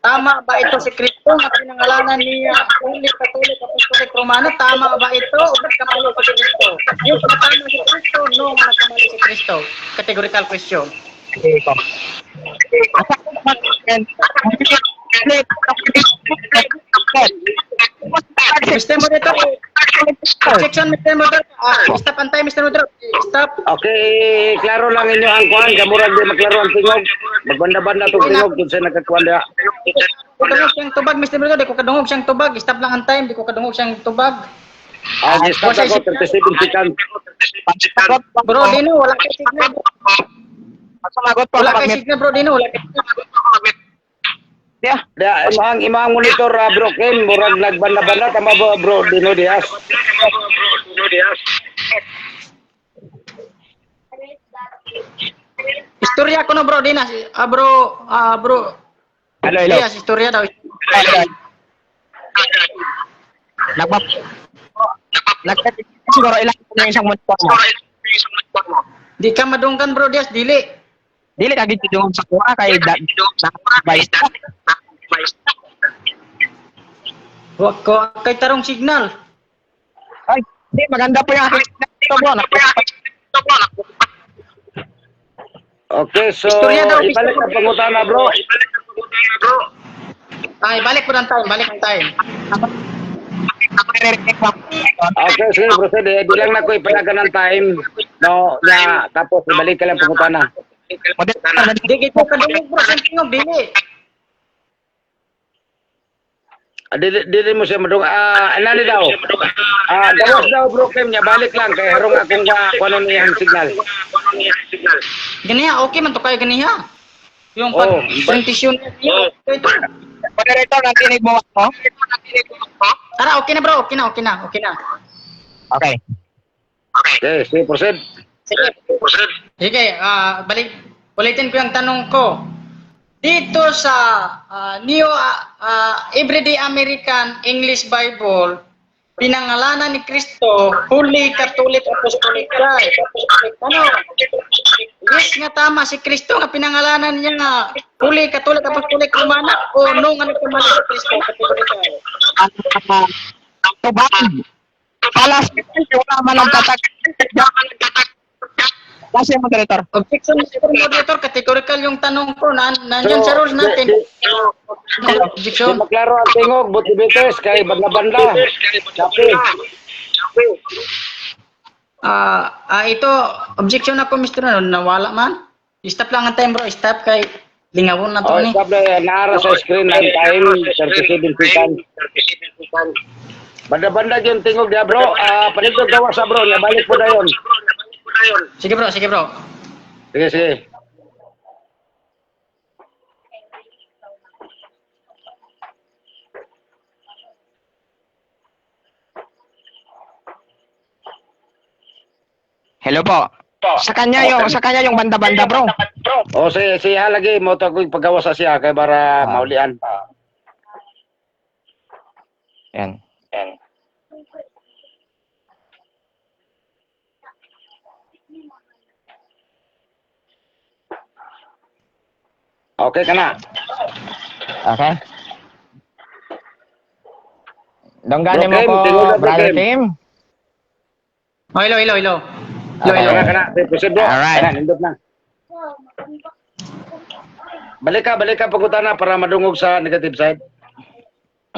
tama ba ito si Kristo na pinangalanan niya Holy Catholic Apostolic Romano? Tama ba ito o nagkamali si Kristo? Yung tama si Kristo, no, nagkamali si Kristo. Categorical question. Mr. Moderator, objection, Mr. Moderator. Stop ang time, Mr. Moderator. Stop. Okay, klaro lang inyo ang kuhan. Kamurag di maklaro ang tingog. Magbanda-banda itong tingog kung saan nagkakuhan diya. Kadungog siyang tubag, Mr. Moderator. Di ko kadungog siyang tubag. Stop lang ang time. Di ko kadungog siyang tubag. Stop ako, 37 seconds. Bro, Dino, wala kay signal. Sumagot po. Wala kay signal, bro, Dino. Wala kay signal. Yeah. Imang monitor, bro, Ken. Murag nagbanda-banda. Tama ba, bro, Dino Diaz? Istorya ko no, bro, Dina. Bro. Hello. Yes, istorya daw. Siguro ilang po na isang monitor mo. Di ka madungkan, bro, Diaz, dili. Dili ka gid sa kuha kay vice. Wag ko kay tarong signal. Ay, hindi maganda po yung aking ito bro. Okay, so Istorya daw, ibalik ang pangutana, bro. Ay, balik po ng time, balik ng time. Okay, sige, proceed. Di lang na ko ipalagan ng time. No, na, tapos ibalik ka lang pangutana. Di kita kadungog, bro, sa tingog, dili. Dili mo siya madung. Anani daw? Gawas daw, bro, Kem niya. Balik lang. Kaya harong akong kuno niya ang signal. Ganiya, okay man to kayo ganiya. Yung Oh, presentation niya. Ito. Moderator, nakinig mo ako? Tara, okay na, bro. Okay na. Okay. Okay, sige, proceed. Sige, ulitin ko yung tanong ko. Dito sa New Everyday American English Bible, pinangalanan ni Kristo, Holy Catholic Apostolic Church. Ano? Yes nga tama, si Kristo nga pinangalanan niya nga Holy Catholic Apostolic Romano o no nga nagkamali si Kristo? Ang tubag. Palas, yung naman ang tatag. Kasi moderator. Objection, Mr. Moderator, categorical yung tanong ko. Nandiyan sa rules natin. Di Objection. maklaro ang tingog, buti bites, kay banda-banda. Chapi. Ito, objection ako, Mr. Nawala man. Stop lang ang time, bro. Stop kay lingawon na to ni. Stop na, naara sa screen ng time, 37 seconds. Banda-banda yung tingog niya, bro. Panitog gawas bro, balik po na yun. Sige, bro. Sige. Hello po. Sa kanya yung banda-banda bro. O siya lagi mo to kung paggawa sa siya kay para maulian. Yan. Okay ka na. Okay. Dongganin mo Bro, po, tingog na, bro, brother Kim. Tim. Oh, hello. Kana. Proceed bro. Alright. Kana, nindot na. Balik ka pagutana para madungog sa negative side.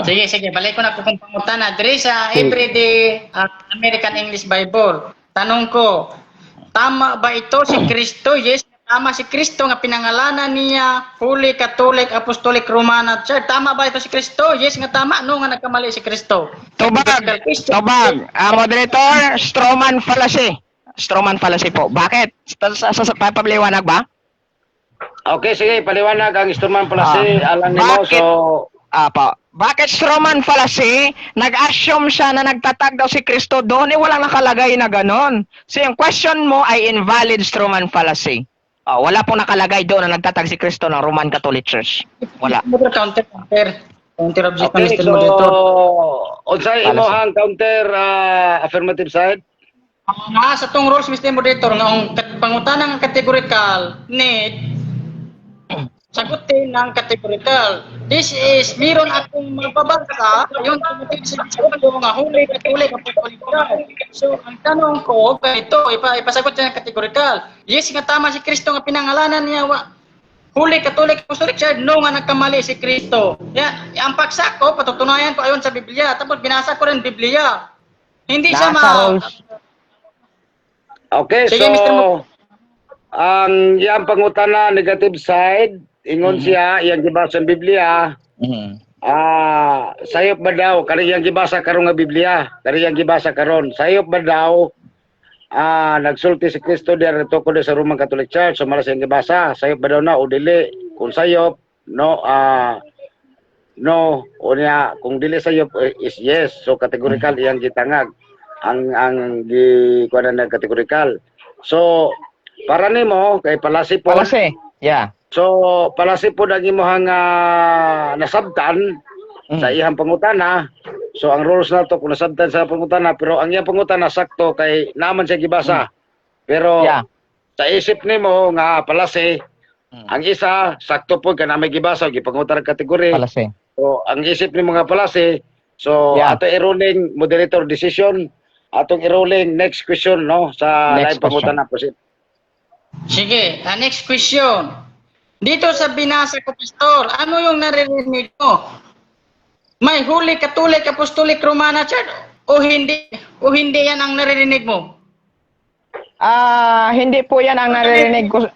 Sige. Balik ko na kung pangutan na. Dre sa Everyday American English Bible. Tanong ko, tama ba ito si Kristo? Yes, tama si Kristo nga pinangalanan niya Holy Catholic Apostolic Romana Church. Tama ba ito si Kristo? Yes nga tama, no nga nagkamali si Kristo. Tubag. Moderator, Strawman fallacy. Strawman fallacy po. Bakit? Papaliwanag ba? Okay, sige, paliwanag ang Sturman Palasi, alam ni mo, Bakit? so... Apa. Bakit strawman fallacy? Nag-assume siya na nagtatag daw si Kristo doon, walang nakalagay na ganon. So yung question mo ay invalid strawman fallacy. Wala pong nakalagay doon na nagtatag si Kristo ng Roman Catholic Church. Wala. Counter objection, Okay, Mr. so... Moderator. Unsay imo hang counter affirmative side? Sa tong rules, Mr. Moderator, nga ang pangutanang categorical, need, sagutin ng categorical. This is, meron akong mababasa, yung tumutin sa segundo nga huli, Catholic, Apostolic. So, ang tanong ko, ito, ipasagot siya ng categorical. Yes, nga tama si Kristo nga pinangalanan niya, Huli, Catholic, Apostolic Church, no nga nagkamali si Kristo. Ang paksa ko, patutunayan ko ayon sa Biblia, tapos binasa ko rin Biblia. Hindi siya Okay, Sige, so... Mr. ang iyang pangutana negative side, ingon siya, iyang gibasa sa Biblia, sayop ba daw, kani iyang gibasa karon nga Biblia, kani iyang gibasa karon, sayop ba daw, nagsulti si Kristo diya to ko sa Roman Catholic Church, so malas iyang gibasa, sayop ba daw na o dili, kung sayop, no, no, o niya, kung dili sayop is yes, so categorical iyang gitangag, ang kuha na categorical. So, para nimo kay palasi po. Fallacy. Yeah. So palasi po ang imong nasabtan sa iyang pangutana. So ang rules na to kung nasabtan sa pangutana pero ang iyang pangutana sakto kay naman siya gibasa. Pero sa isip nimo nga palasi ang isa sakto po kana may gibasa gipangutana kategory. Fallacy. So ang isip nimo nga palasi. So ato i-ruling moderator decision atong i-ruling next question no sa live pangutana po. Sige, next question. Dito sa binasa ko, Pastor, ano yung naririnig mo? May Holy Catholic Apostolic Romana Church o hindi yan ang naririnig mo? Hindi po yan ang naririnig ko.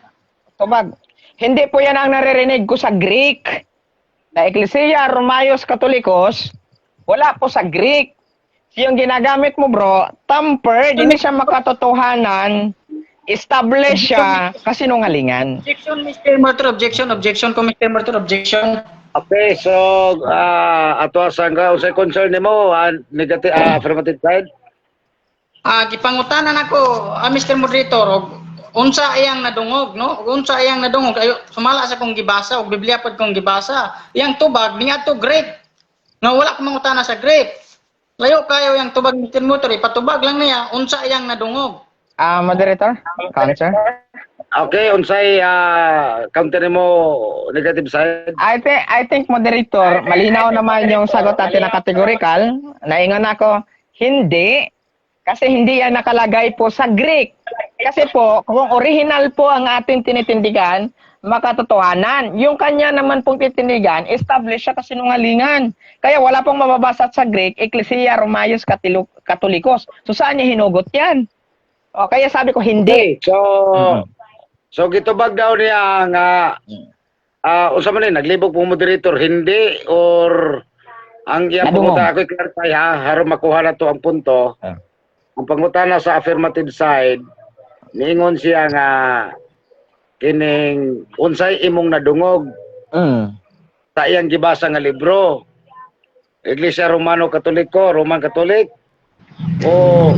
Tubag. Hindi po yan ang naririnig ko sa Greek. Na Ecclesia Romaios Catholicos, wala po sa Greek. Yung ginagamit mo, bro, tampered, hindi siya makatotohanan, establish siya kasinungalingan. Objection, Mr. Martyr. Objection ko, Mr. Martyr. Objection. Okay, so ato sa usay concern nimo negative affirmative side. Gipangutanan ako, Mr. Moderator, unsa iyang nadungog, no? Unsa iyang nadungog ayo sumala sa kong gibasa og Biblia pod kong gibasa. Iyang tubag niadto grape. Nga wala ko mangutana sa grape. Layo kayo yang tubag Mr. Moderator, ipatubag lang niya unsa iyang nadungog. Moderator, counter. Okay, unsay counter mo negative side? I think moderator, malinaw naman yung sagot natin na categorical. Naingon ako, hindi. Kasi hindi yan nakalagay po sa Greek. Kasi po, kung original po ang ating tinitindigan, makatotohanan. Yung kanya naman pong titindigan, establish siya kasinungalingan. Kaya wala pong mababasa sa Greek, Ecclesia Romaios Catholicos. So saan niya hinugot yan? O, kaya sabi ko, hindi. Okay, so gitubag daw niya nga unsa man naglibog po moderator hindi or ang iyang pangutana ako i-clarify harong makuha na to ang punto. Ang pangutana sa affirmative side niingon siya nga kining unsay imong nadungog sa iyang gibasa nga libro Iglesia Romano Katoliko, Roman Catholic o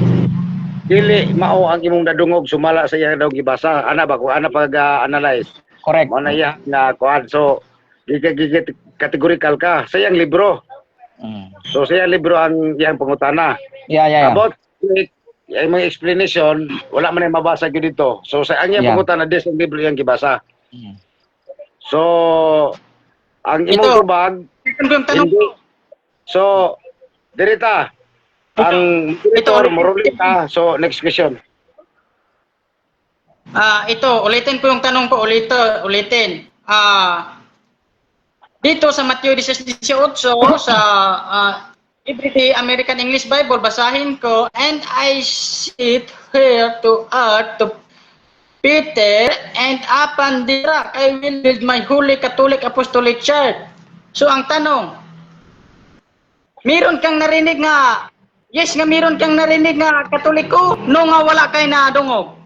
dili mao ang imong nadungog sumala sa iyang daw gibasa ana ba ko ana pag-analyze correct mo na iya nga kuan so gigit categorical ka sa iyang libro so sa iyang libro ang iyang pangutana about yung explanation wala man ay mabasa gyud dito so sa ang iyang pangutana des ang libro iyang gibasa so ang imong tubag hindi so dirita ang moderator morulita. So next question. Ito ulitin ko yung tanong ko ulitin. Dito sa Matthew 16:18 sa Everyday American English Bible basahin ko and I sit here to Peter, and upon the rock I will build my holy Catholic Apostolic Church. So ang tanong, meron kang narinig nga, yes nga meron kang narinig nga Katoliko, no nga wala kay na dungog.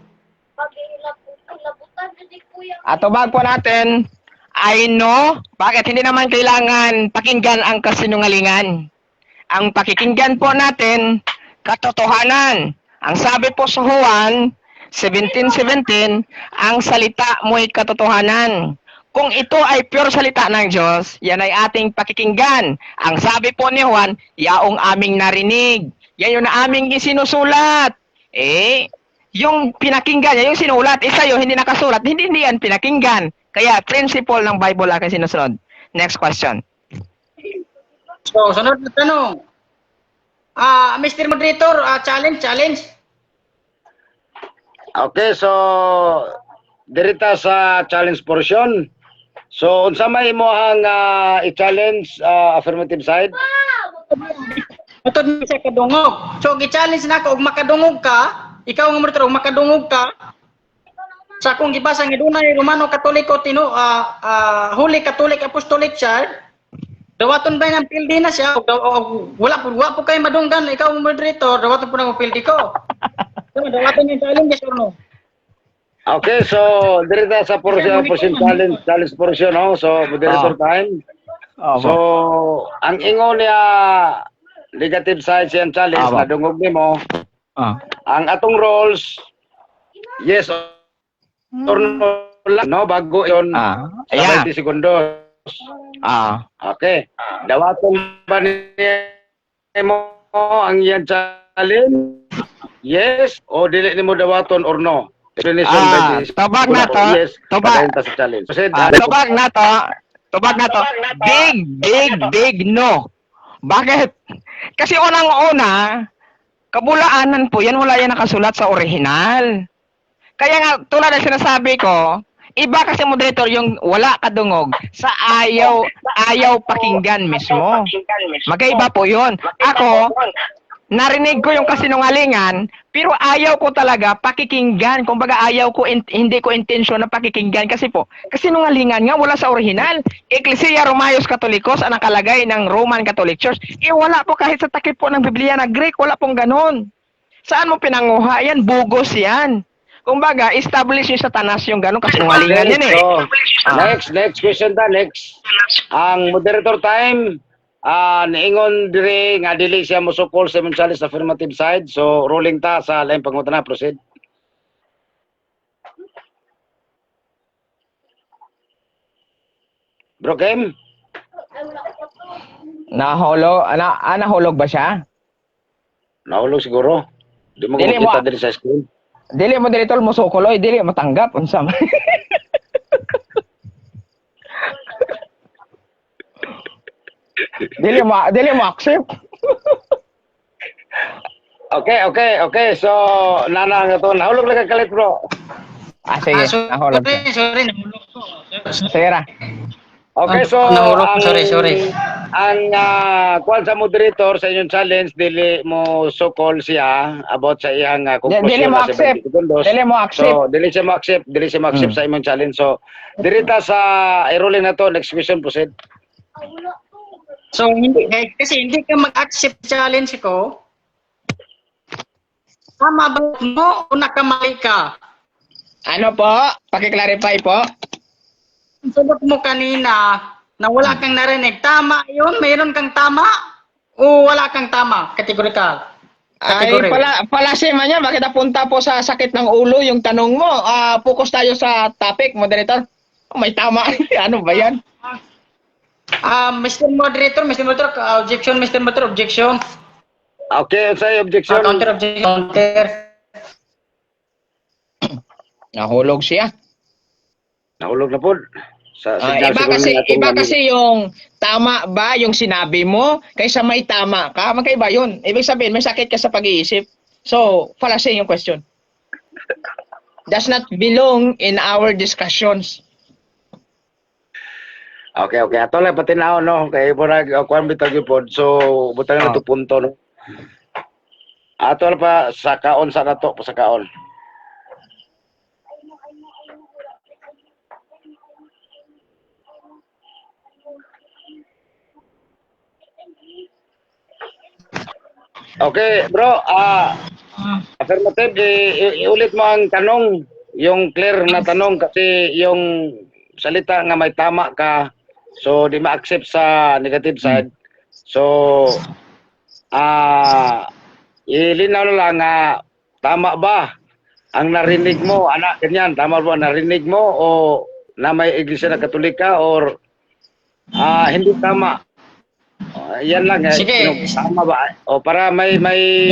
Atubag po natin, I know, bakit hindi naman kailangan pakinggan ang kasinungalingan. Ang pakikinggan po natin, katotohanan. Ang sabi po sa Juan 17:17, ang salita mo'y katotohanan. Kung ito ay pure salita ng Diyos, yan ay ating pakikinggan. Ang sabi po ni Juan, yaong aming narinig. Yan yung aming isinusulat. Yung pinakinggan niya, yung sinulat, sa'yo hindi nakasulat, hindi yan pinakinggan. Kaya, principle ng Bible aking sinusunod. Next question. So, sunod na tanong. Mr. Moderator, challenge. Okay, so dirita sa challenge portion. So unsa may mo ang i-challenge affirmative side? Ito din sa kadungog. So, gi-challenge na ako, ug makadungog ka, ikaw nga moderator, ug makadungog ka, sa akong gibasa nga dunay Romano Katoliko Holy Catholic Apostolic Church, dawaton ba ng pildi na siya? Wala po kayo madunggan, ikaw ang moderator, dawaton po na pildi ko. So, dawaton yung challenge, yes or no? Okay, so dirita sa portion challenge portion, no? So moderator time. So ang ingon niya negative side siyang challenge na dungog nimo. Ang atong rules, yes or no lang, no, bago yon sa 20 segundos. Okay. Dawaton ba nimo ang iyang challenge? Yes o dili nimo dawaton or no? Tubag na to. Yes, tubag sa challenge. Tubag na to. Big no. Bakit? Kasi unang-una, kabulaanan po yan, wala yan nakasulat sa orihinal. Kaya nga, tulad ng sinasabi ko, iba kasi moderator yung wala kadungog sa ayaw pakinggan mismo. Magkaiba po yun. Ako, narinig ko yung kasinungalingan, pero ayaw ko talaga pakikinggan. Kumbaga ayaw ko, hindi ko intensyon na pakikinggan kasi po, kasinungalingan nga wala sa orihinal. Ecclesia Romaios Catholicos ang nakalagay ng Roman Catholic Church. Wala po kahit sa takip po ng Biblia na Greek, wala pong ganon. Saan mo pinanguha yan? Bugos yan. Kumbaga, establish yung Satanas yung ganon kasinungalingan yan eh. So, next question ta, next. Ang moderator time, niingon dire nga dili siya mosukol sa Gonzales affirmative side. So rolling ta sa lain pangutana, proceed. Bro Kem? Nahulog ba siya? Nahulog siguro. Di mo Dili kita mo- diri sa screen. Dili mo diritor mo sukuloy, dili matanggap unsa man. dili mo accept. Okay. So nana nga to nahulog lang kalit, bro. Sige, nahulog siya. Sorry, nahulog ko. Sige ra. Okay, so nahulog ko, sorry. Ang kwan sa moderator sa inyong challenge dili mo sukol siya about sa iyang Dili conclusion mo na accept. 70 segundos. Dili mo accept. So dili siya ma-accept sa imong challenge. So dirita sa i-rolling na to, next question, proceed. So, kasi hindi ka mag-accept challenge ko, tama ba mo o nakamali ka? Ano po? Paki-clarify po. Ang sagot mo kanina na wala kang narinig, tama yun? Mayroon kang tama o wala kang tama? Categorical. Ay, pala si man yan. Bakit napunta po sa sakit ng ulo yung tanong mo? Focus tayo sa topic, moderator. May tama. Ano ba yan? Mr. Moderator, objection, Mr. Moderator, objection. Okay, say objection. Counter, objection, counter. Nahulog siya. Nahulog na po. Iba kasi yung tama ba yung sinabi mo kaysa may tama ka. Magkaiba yun. Ibig sabihin, may sakit ka sa pag-iisip. So, fallacy yung question. Does not belong in our discussions. Okay. Ato lang pati na no. Kay murag kuan bitag gyud. So butang na to punto no. Ato pa sa kaon sa nato sa kaon. Okay, bro. Affirmative, iulit mo ang tanong, yung clear na tanong kasi yung salita nga may tama ka, so di ma-accept sa negative side. So, ilinaw na lang nga tama ba ang narinig mo, anak, ganyan, tama ba narinig mo o na may iglesia na Katolika or hindi tama? Yan lang Sige. yung tama ba? O para may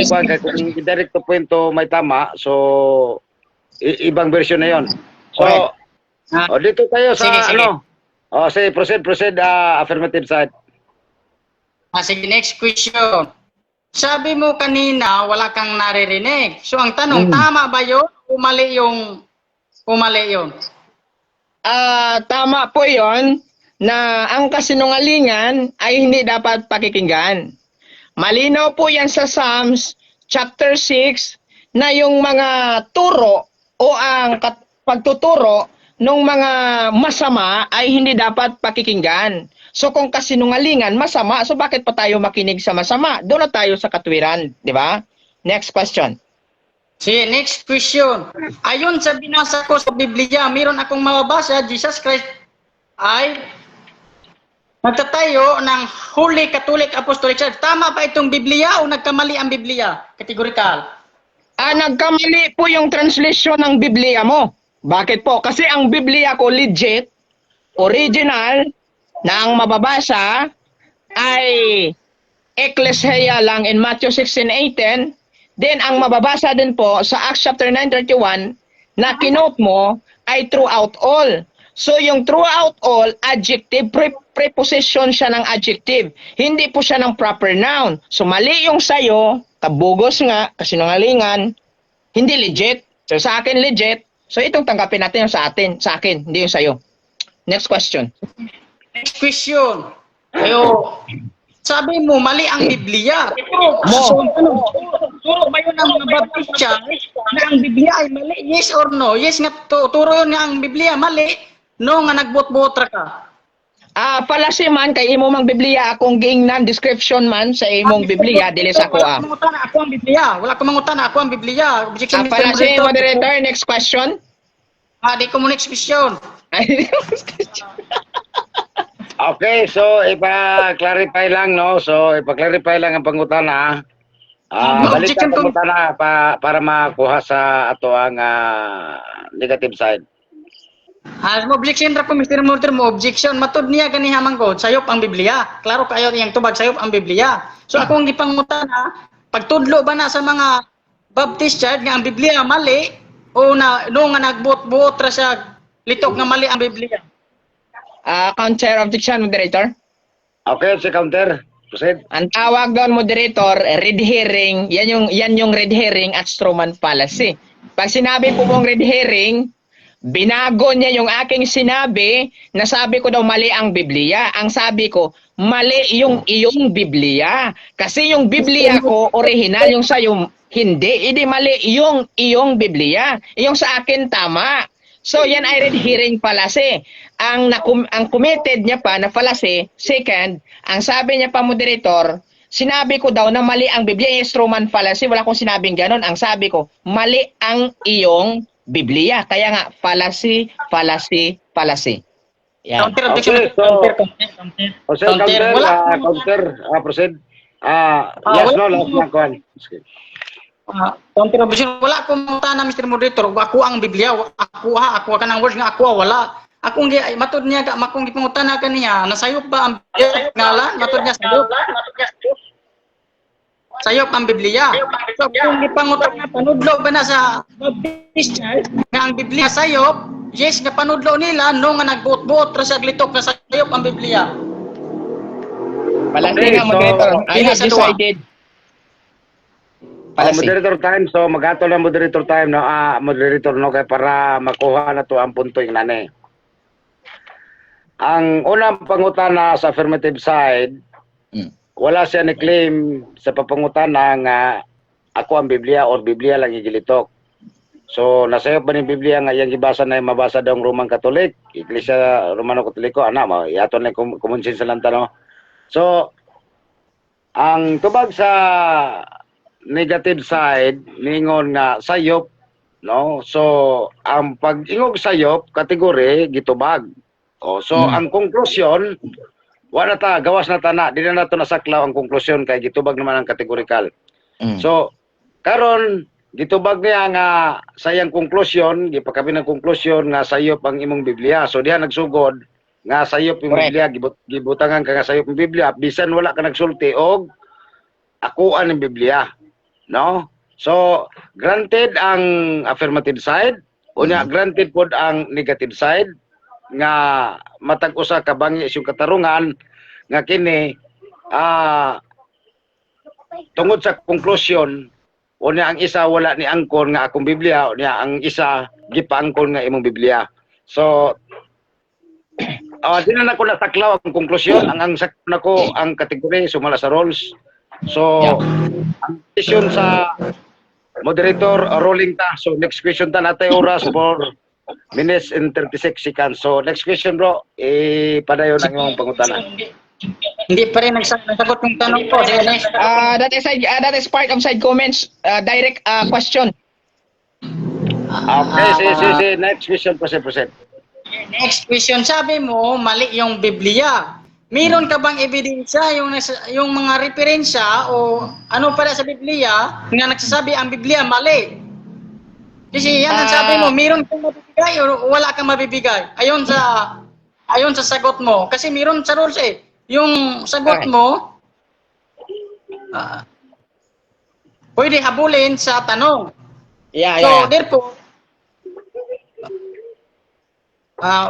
kung direct to point to may tama, so ibang version na 'yon. So, Ah, dito tayo sa sige, sige. ano? O sige, proceed affirmative side. Sige, next question. Sabi mo kanina, wala kang naririnig. So, ang tanong, tama ba yun? Umali yun. Tama po yon na ang kasinungalingan ay hindi dapat pakikinggan. Malinaw po yan sa Psalms chapter 6 na yung mga turo o ang pagtuturo ng mga masama ay hindi dapat pakikinggan. So kung kasinungalingan, masama, so bakit pa tayo makinig sa masama? Doon na tayo sa katwiran, di ba? Next question. Sige, next question. Ayon sa binasa ko sa Biblia, meron akong mababasa, Jesus Christ ay magtatayo ng Holy Catholic Apostolic Church. Tama ba itong Biblia o nagkamali ang Biblia? Categorical. Nagkamali po yung translation ng Biblia mo. Bakit po? Kasi ang Biblia ko legit, original, na ang mababasa ay Ecclesia lang in Matthew 16:18. Then ang mababasa din po sa Acts chapter 9:31 na kinote mo ay throughout all. So yung throughout all, adjective, preposition siya ng adjective. Hindi po siya ng proper noun. So mali yung sayo, kabugos nga, kasinungalingan, hindi legit. So sa akin legit. So itong tanggapin natin yung sa akin, hindi yung sayo. Next question. Next question. Ayo, sabi mo, mali ang Biblia. Turo ba yun ang mga Baptista na ang Biblia ay mali? Yes or no? Yes nga, turo yun nga ang Biblia mali. No nga nagbot-botra ka. Palasi man kay imo mang Biblia akong giingnan description man sa imong Biblia dili sa ko. Wala ko mangutan ako ang Biblia. Wala ko mangutan ako ang Biblia. Objection, Mr. Palasi Moderator. moderator, next question. Di ko mo next question. Okay, so ipa-clarify lang, no? So ipa-clarify lang ang pangutana. Balik Objection ang pangutana para makuha sa ato ang negative side. Mo objection ra ko Mr. Moderator mo objection matud niya ganiha manggod sayop ang Biblia. Klaro kayo iyang tubag sayop ang Biblia. So akong gipangutana, pagtudlo ba na sa mga Baptist church nga ang Biblia mali o na no nga nagbuot-buot ra sa litok nga mali ang Biblia? Counter objection moderator. Okay, si counter. Proceed. Ang tawag doon moderator, red herring, yan yung red herring at strawman fallacy. Pag sinabi po mong red herring, binago niya yung aking sinabi na sabi ko daw mali ang Biblia. Ang sabi ko, mali yung iyong Biblia. Kasi yung Biblia ko, original, yung sa'yo, hindi. Hindi mali yung iyong Biblia. Yung sa akin, tama. So, yan ay red herring fallacy. Ang committed niya pa na fallacy, second, ang sabi niya pa moderator, sinabi ko daw na mali ang Biblia, yung strawman fallacy. Wala akong sinabing ganon. Ang sabi ko, mali ang iyong Biblia. Kaya nga, fallacy. Yan. Counter objection. Okay, so- Counter. Counter, proceed. Yes, no, last na kuhan. Counter objection. Wala akong mutana Mr. Moderator. Ako ang Biblia. Ako ka ng words nga ako wala. Akong matod niya makong gipangutana kaniya nasayop ba ang Biblia ngalan? Matod niya sayop. Sayop ang Biblia. So kung gipangutana panudlo ba na sa Baptist Church nga ang Biblia sayop, yes nga panudlo nila no nga nagbuot-buot ra sa glitok nga sayop ang Biblia. Fallacy nga moderator. I have decided. Fallacy. Moderator time, so magatol na moderator time, no? Moderator, no? Kaya para makuha na to ang punto yung nani. Ang unang pangutana sa affirmative side, wala siya ni-claim sa papangutana nga ako ang Biblia or Biblia lang igilitok. So, nasayop ba ni Biblia nga iyang gibasa na mabasa daw ang Roman Catholic, Iglesia Romano Katoliko, iaton na kumonsin sa lanta, no? So, ang tubag sa negative side ningon nga sayop, no? So ang pag-ingog sayop kategory gitubag. So ang konklusyon wala ta gawas na tana, di na nato nasaklaw ang konklusyon kay gitubag naman ang kategorikal. So karon gitubag niya nga sayang konklusyon, gipakabi ng konklusyon nga sayop ang imong Biblia. So diha nagsugod nga sayop yung Biblia, gibutangan ka nga sayop yung Biblia bisan wala ka nagsulti og akuan ng Biblia, no? So granted ang affirmative side, unya granted pod ang negative side nga matag usa ka bangis yung katarungan nga kini tungod sa konklusyon unya ang isa wala ni angkon nga akong Biblia, unya ang isa gipaangkon nga imong Biblia. So di na nako nasaklaw ang konklusyon, ang sakto nako ang kategory sumala sa roles. So ang decision sa moderator rolling ta. So next question ta natay oras for minutes and 36 seconds. So next question bro, padayon ang imong pangutanan. Hindi pa rin nagsagot yung tanong ko. That is part of side comments. Direct question. Okay, sige. Next question, proceed. Next question, sabi mo, mali yung Biblia. Meron ka bang ebidensya yung mga referensya o ano pala sa Biblia nga nagsasabi ang Biblia mali? Kasi yan ang sabi mo, meron kang mabibigay o wala kang mabibigay. Ayon sa sagot mo. Kasi meron sa rules yung sagot mo, pwede habulin sa tanong. So, therefore,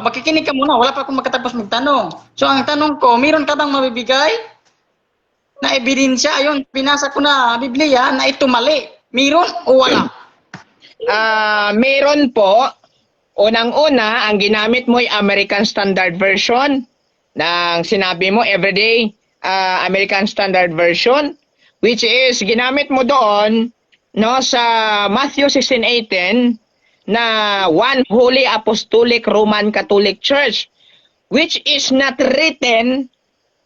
makikinig ka muna. Wala pa akong makatapos magtanong. So, ang tanong ko, meron ka bang mabibigay na ebidensya? Ayun, pinasa ko na Biblia na ito mali. Meron o wala? Meron po. Unang-una, ang ginamit mo ay American Standard Version. Nang sinabi mo, everyday American Standard Version, which is ginamit mo doon no, sa Matthew 16:18 na One Holy Apostolic Roman Catholic Church, which is not written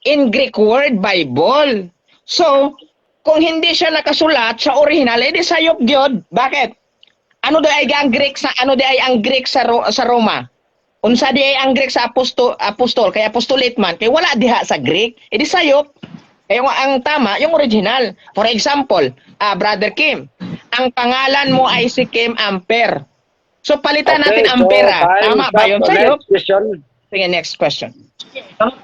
in Greek word Bible. So, kung hindi siya nakasulat sa original, edi sayop gyud. Bakit? Ano di ay ang Greek sa Roma? Unsa di ay ang Greek sa apostol kay apostolate man kay wala diha sa Greek, edi sayop. Kaya ang tama yung original. For example, Brother Kim, ang pangalan mo ay si Kim Amper. So palitan natin Ampera. Tama ba yun sayop? Sige, next question.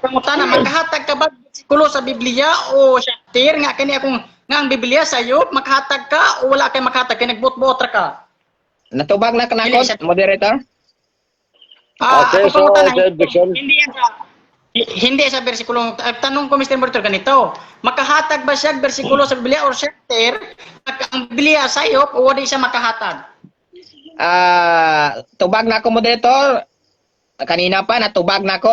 Pangutana, makahatag ka ba bersikulo sa Biblia o chapter nga kani akong nga ang Biblia sayop, makahatag ka o wala kay makahatag kay nagbot-bot ra ka? Natubag na kanakot, moderator? Okay, so objection. Hindi sa bersikulo. Tanong ko Mr. Moderator ganito. Makahatag ba siya bersikulo sa Biblia or chapter ang Biblia sayop o wala siya makahatag? Tubag na ako, moderator. Kanina pa natubag na ako.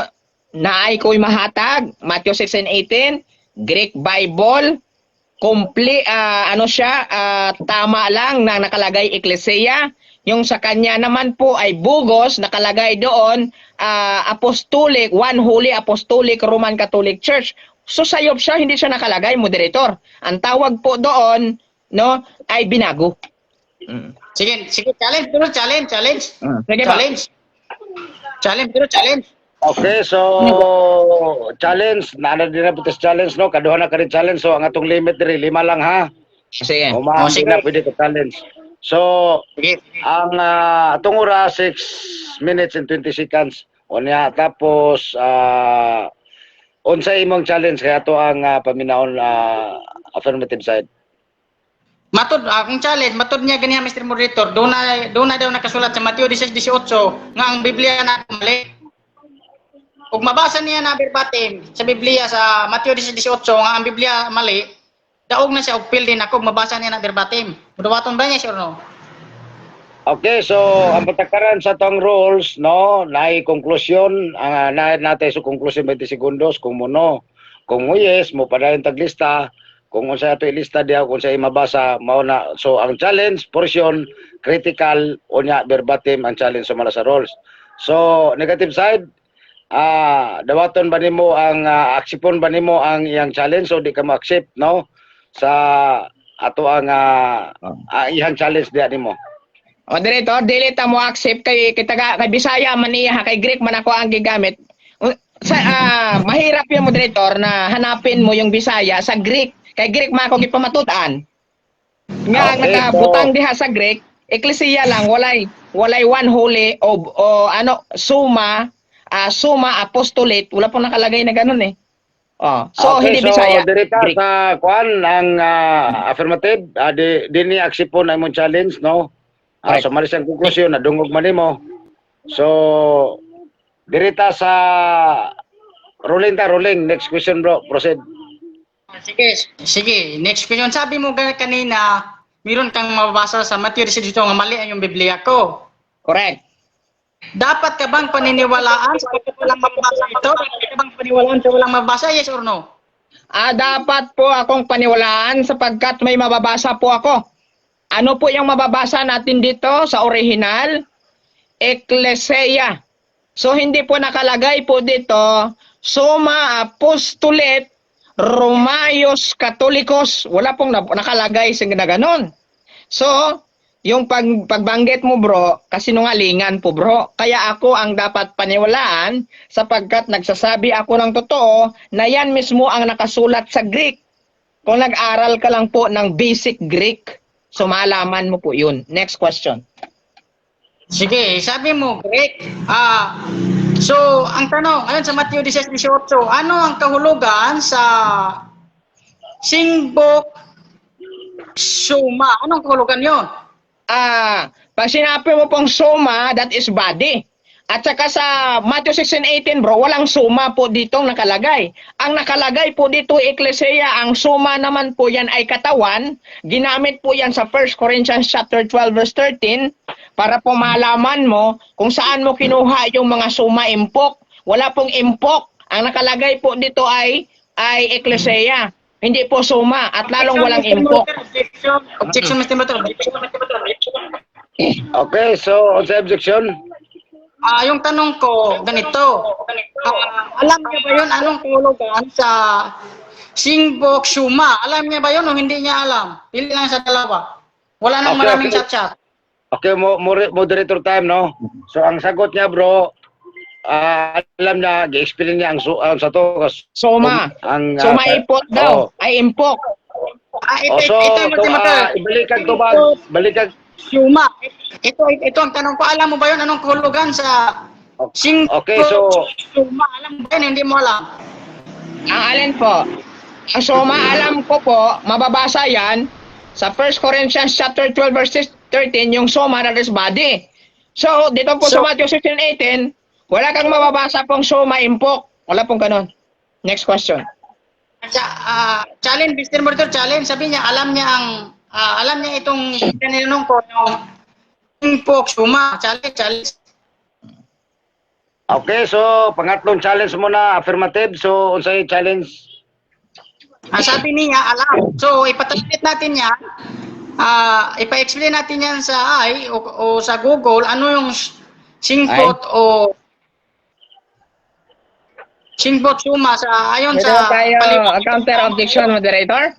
Naay ko'y mahatag. Matthew 16:18, Greek Bible, complete tama lang na nakalagay Ecclesia. Yung sa kanya naman po ay bugos, nakalagay doon Apostolic, One Holy Apostolic Roman Catholic Church. So sayop siya, hindi siya nakalagay, moderator. Ang tawag po doon, no, ay binago. Sige, challenge. Sige ba? Challenge. Okay, so challenge, nana din na putis challenge, no? Kaduha na ka rin challenge, so ang atong limit diri 5 lang ha. Sige. Hindi na pwede ka challenge. So, ang atong oras 6 minutes and 20 seconds. Unya tapos unsay imong challenge kaya to ang paminaon affirmative side. Matod akong challenge, matod niya ganiha Mr. Moderator, doon na daw nakasulat sa Mateo 16:18 nga ang Biblia na mali. Kung mabasa niya na verbatim sa Biblia sa Mateo 16:18 nga ang Biblia mali, daog na siya upil din ako mabasa niya na verbatim. Mudawaton ba niya siya or no? Okay, so ang patakaran sa tong rules, no, naay konklusyon, natin sa konklusyon 20 segundos kung mono. Kung yes, mo padayon taglista. Kung unsa ato ilista diha, kung sa mabasa mao na. So ang challenge portion critical unya verbatim ang challenge sa sa rules. So negative side, dawaton ba nimo ang aksipon ba nimo ang iyang challenge o di ka ma-accept, no? Sa ato ang iyang challenge diha nimo. O Director, dili ta mo accept kay kay Bisaya man iya kay Greek man ako ang gigamit. Mahirap yung Moderator na hanapin mo yung Bisaya sa Greek. Kay Greek man ako gipamatutan. Nga Okay, nakabutang diha sa Greek, eklesiya lang walay one holy o ano summa apostolate, wala pong nakalagay na ganun eh. Oh, so hindi Bisaya. Dirita Greek. sa kuan ang affirmative, di ni accept po na imong challenge, no? Right. So malis ang konklusyon na dungog man nimo. So dirita sa rolling. Next question, bro. Proceed. Sige. Next question. Sabi mo kanina, meron kang mababasa sa Matthew 18 nga mali ang yung Biblia ko. Correct. Dapat ka bang paniniwalaan sa walang mababasa ito? Dapat ka bang paniwalaan sa walang mababasa? Yes or no? Dapat po akong paniwalaan sapagkat may mababasa po ako. Ano po yung mababasa natin dito sa original? Ecclesia. So hindi po nakalagay po dito Summa Apostolate Romaios Catholicos. Wala pong nakalagay sa gano'n. So, yung pagbanggit mo bro, kasinungalingan po bro. Kaya ako ang dapat paniwalaan sapagkat nagsasabi ako ng totoo na yan mismo ang nakasulat sa Greek. Kung nag-aral ka lang po ng basic Greek, so malaman mo po yun. Next question. Sige, sabi mo, Greg. So, ang tanong, ayon sa Matthew 16:18, ano ang kahulugan sa Singbok Suma? Anong kahulugan yon? Pag sinabi mo pong soma, that is body. At saka sa Matthew 16:18 bro, walang suma po ditong nakalagay. Ang nakalagay po dito ecclesia, ang suma naman po yan ay katawan. Ginamit po yan sa 1 Corinthians chapter 12 verse 13 para po malaman mo kung saan mo kinuha yung mga suma impok. Wala pong impok. Ang nakalagay po dito ay ecclesia. Hindi po suma at lalong walang impok. Objection, Mr. Motor. Okay, so sa objection. Yung tanong ko, ganito. Alam niya ba yun anong kahulugan sa Singbok Suma? Alam niya ba yun o hindi niya alam? Pili lang sa dalawa. Wala nang maraming chat-chat. Okay, moderator time, no? So ang sagot niya, bro, alam niya, gi-explain niya ang sa to. Soma. Soma impok daw. Ay impok. Ibalikan to ba? Balikan. Suma. Ito ang tanong ko. Alam mo ba yun anong kahulugan sa Singbok Suma? Alam mo ba yun? Hindi mo alam. Ang alin po? Ang soma, alam ko po, mababasa yan sa 1 Corinthians chapter 12 verse 13, yung soma that is body. So, dito po sa Matthew 16:18, wala kang mababasa pong soma impok. Wala pong ganun. Next question. Challenge, Mr. Murder, challenge. Sabi niya, alam niya itong tinanong ko, yung impok, suma. Challenge. Okay, so pangatlong challenge mo na affirmative. So, unsay challenge? Sabi niya, alam. So, ipatranslate natin yan. Ipa-explain natin yan sa o sa Google, ano yung singpot o singpot suma sa ayon sa counter objection, moderator.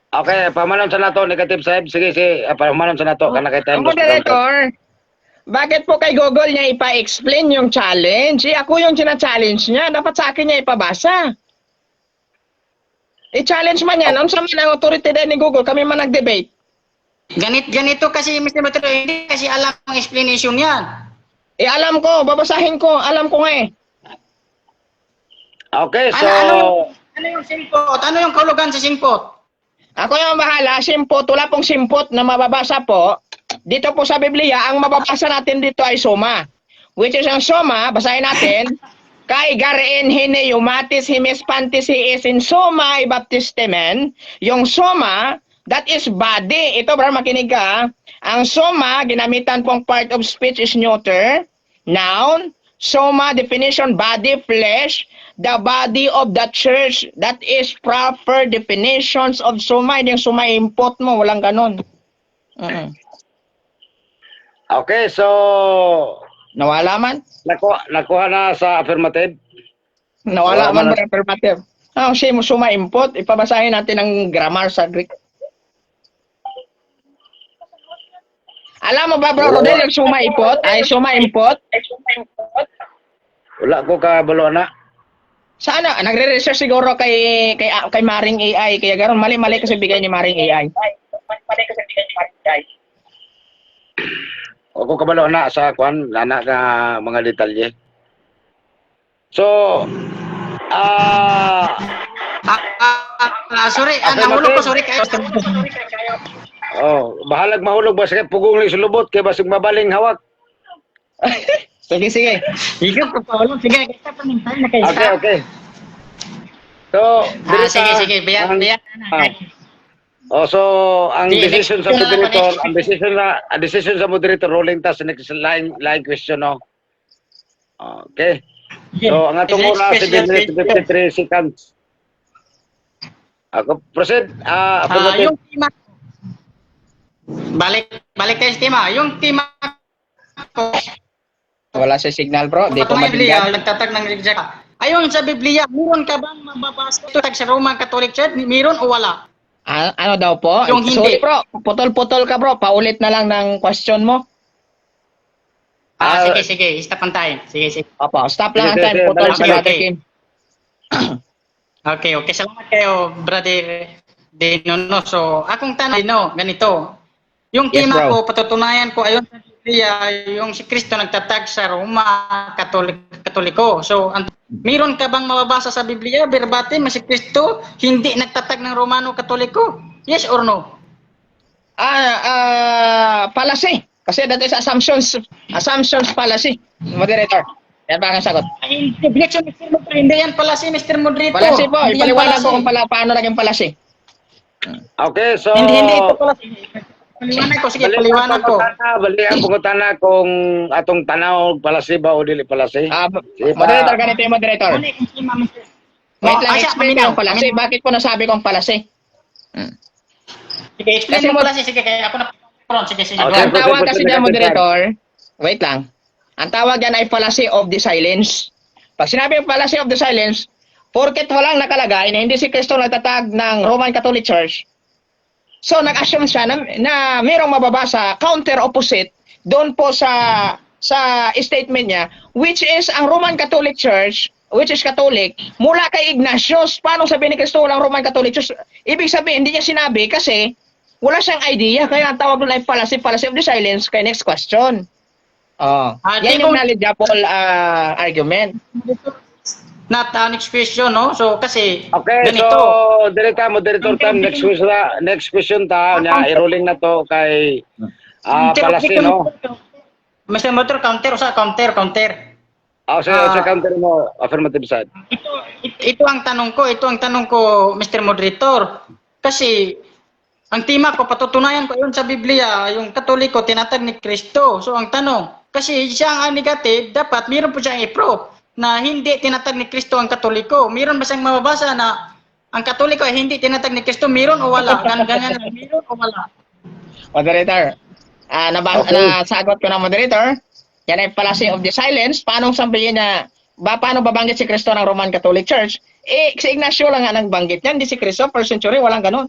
Okay, pamanon sa nato negative side. Sige, pamanon sa nato kana kay time. Moderator, bakit po kay Google niya ipa-explain yung challenge? Ako yung china-challenge niya, dapat sa akin niya ipabasa. I-challenge man yan. Ano sa ang authority din ni Google? Kami man nag-debate. Ganito kasi, Mr. Matero, hindi kasi alam ang explanation yan. Alam ko. Babasahin ko. Alam ko nga eh. Okay, so... Ano yung singpot? Ano yung kahulugan sa singpot? Ako yung bahala. Simpot. Wala pong simpot na mababasa po. Dito po sa Biblia, ang mababasa natin dito ay soma. Which is ang soma, basahin natin. Kay garein hine yumatis himes pantis is in soma baptistemen. Yung soma, that is body. Ito, bro, makinig ka. Ang soma, ginamitan pong part of speech is neuter. Noun. Soma, definition, body, flesh. The body of the church. That is proper definitions of soma. Yung soma, import mo. Walang ganun. Okay, so... Nawala man? Nakuha na sa affirmative? Nawala man ba affirmative? Suma import. Ipabasahin natin ang grammar sa Greek. Alam mo ba, Bro Rodel, yung suma-impot? Wala ko kabalo na. Sana, nagre-research siguro kay Maring AI. Kaya gano'n, mali-mali kasi bigay ni Maring AI. O ko kabalo na sa kwan, nana ka mga detalye. So, Sorry, Okay, nahulog ko, Martin. sorry kayo. bahalag mahulog ba sa pugong ni sulubot kay basig mabaling hawak. Sige, sige. Ikaw ko pa ulo. Sige, kita pa ng time na kayo. Okay, okay. So, Sige. Biyak na. so ang Sige, decision sa next question na lang, moderator, next. ang decision sa moderator rolling task next line question no. Okay. So ang atong Next oras question, 7 minutes 53 seconds. Ako proceed. Affirmative. Yung tema, balik tayo sa tema. Yung tema ko, Wala sa signal, bro. Di ko patungay Biblia, mabigyan. nagtatag ng reject. Ayon sa Biblia, meron ka bang mababasa ito sa Roman Catholic Church? Meron o wala? Ano daw po? Yung hindi. Sorry, bro. Putol-putol ka, bro. Paulit na lang ng question mo. Sige. Stop ang time. Sige. Opo, stop lang ang Sige, time. sige, Putol si balik. Brother Kim. Okay. Salamat kayo, Brother Dino. So, akong tanong, Dino, ganito. Yung Yes, tema bro. ko, patutunayan ko ayon sa Biblia, yung si Kristo nagtatag sa Roma Katoliko. So, meron ka bang mababasa sa Biblia, verbatim, na si Kristo hindi nagtatag ng Romano Katoliko? Yes or no? Fallacy. Kasi that is assumptions fallacy. Moderator. Yan ba ang sagot? Objection, Mr. Moderator. Hindi yan pala si Mr. Moderator. Fallacy po. Hindi yan Ipaliwanag ko fallacy. kung paano naging fallacy. Okay, so Hindi ito pala. Paliwanag ko, sige, paliwanag ko. Bali ang pangutana kung atong tanaw palasi ba o dili palasi. Sige pa. Moderator, ganito yung moderator. Wait lang, explain ko yung fallacy. Bakit ko nasabi kong fallacy? Sige, explain Kasi mo mo- pala sige, kaya ako na. Sige. Okay. Ang tawag kasi proceed, dyan, proceed, moderator, wait lang. Ang tawag yan ay fallacy of the silence. Pag sinabi yung fallacy of the silence, porket walang nakalagay na hindi si Kristo nagtatag ng Roman Catholic Church, so nag-assume siya na mayroong mababasa counter-opposite doon po sa statement niya, which is ang Roman Catholic Church, which is Catholic, mula kay Ignatius. Paano sabihin ni Kristo walang Roman Catholic Church? Ibig sabihin, hindi niya sinabi kasi wala siyang idea. Kaya ang tawag doon ay fallacy of the silence. Kay next question. Yan yung knowledgeable argument. Not next question, no? So, kasi, Okay, ganito. so moderator time next question ta nya i-rolling na to kay palasi no. Mr. Motor, counter. Sa counter mo affirmative side. Ito ang tanong ko, Mr. Moderator. Kasi, ang tema ko, patutunayan ko yun sa Biblia, yung Katoliko, tinatag ni Kristo. So, ang tanong, kasi siya ang negative, dapat meron po siyang i-prove na hindi tinatag ni Kristo ang Katoliko. Meron ba siyang mababasa na ang Katoliko ay hindi tinatag ni Kristo? Meron o wala? Ganyan, meron o wala? Moderator, nasagot ko ng moderator, yan ay fallacy of the silence. Paano sabihin na, paano babanggit si Kristo ng Roman Catholic Church? Si Ignacio lang nga nagbanggit yan, hindi si Kristo, first century, walang ganun.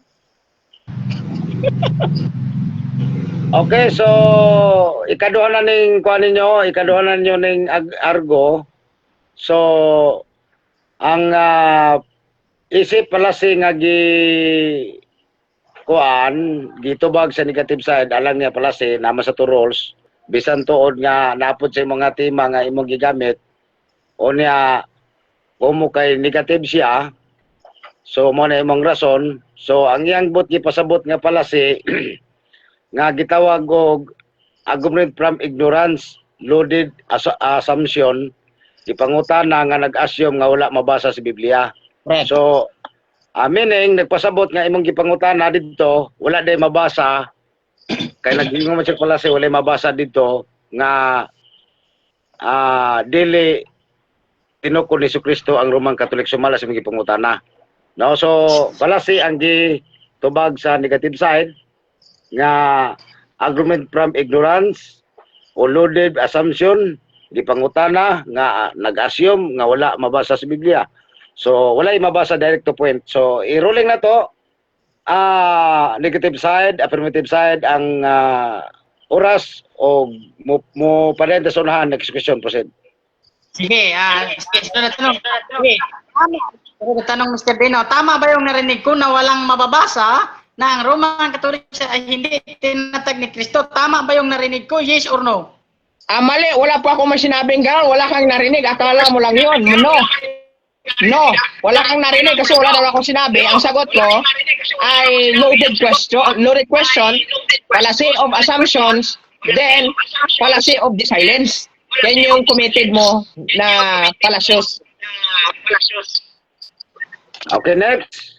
Okay, so ikaduha na ning kuan ninyo, ning argo. So ang isip palasi nga gitubag sa negative side alang niya palasi nama sa two roles bisan tuod nga naapod sa mga tema nga imong gigamit o niya kumo kay negative siya. So mo na imong rason. So ang iyang bot gipasabot nga palasi nga gitawag og argument from ignorance loaded assumption ipangutana nga nag-assume nga wala mabasa sa Biblia. Right. So meaning nagpasabot nga imong gipangutana didto wala day mabasa kay nagingong man siya palasi wala mabasa didto nga dili tinukod ni Jesucristo ang Roman Catholic sumala sa imong gipangutana. No, so palasi ang gitubag sa negative side nga argument from ignorance o loaded assumption di pangutana nga nag-assume nga wala mabasa sa Biblia. So wala mabasa direct to point. So i-rolling na to negative side, affirmative side ang oras o mo parenta sa unahan next question proceed. Sige, sige, sunod na tanong. Sige, tama. Sunod na tanong, Mr. Dino, tama ba yung narinig ko na walang mababasa na ang Roman Catholic ay hindi tinatag ni Kristo? Tama ba yung narinig ko? Yes or no? Mali, wala po ako masinabing gano'n, wala kang narinig, akala mo lang yun. No. No, wala kang narinig kasi wala daw akong sinabi. Ang sagot ko ay loaded question, fallacy of assumptions, then fallacy of the silence. Yan yung committed mo na fallacious. Okay, next.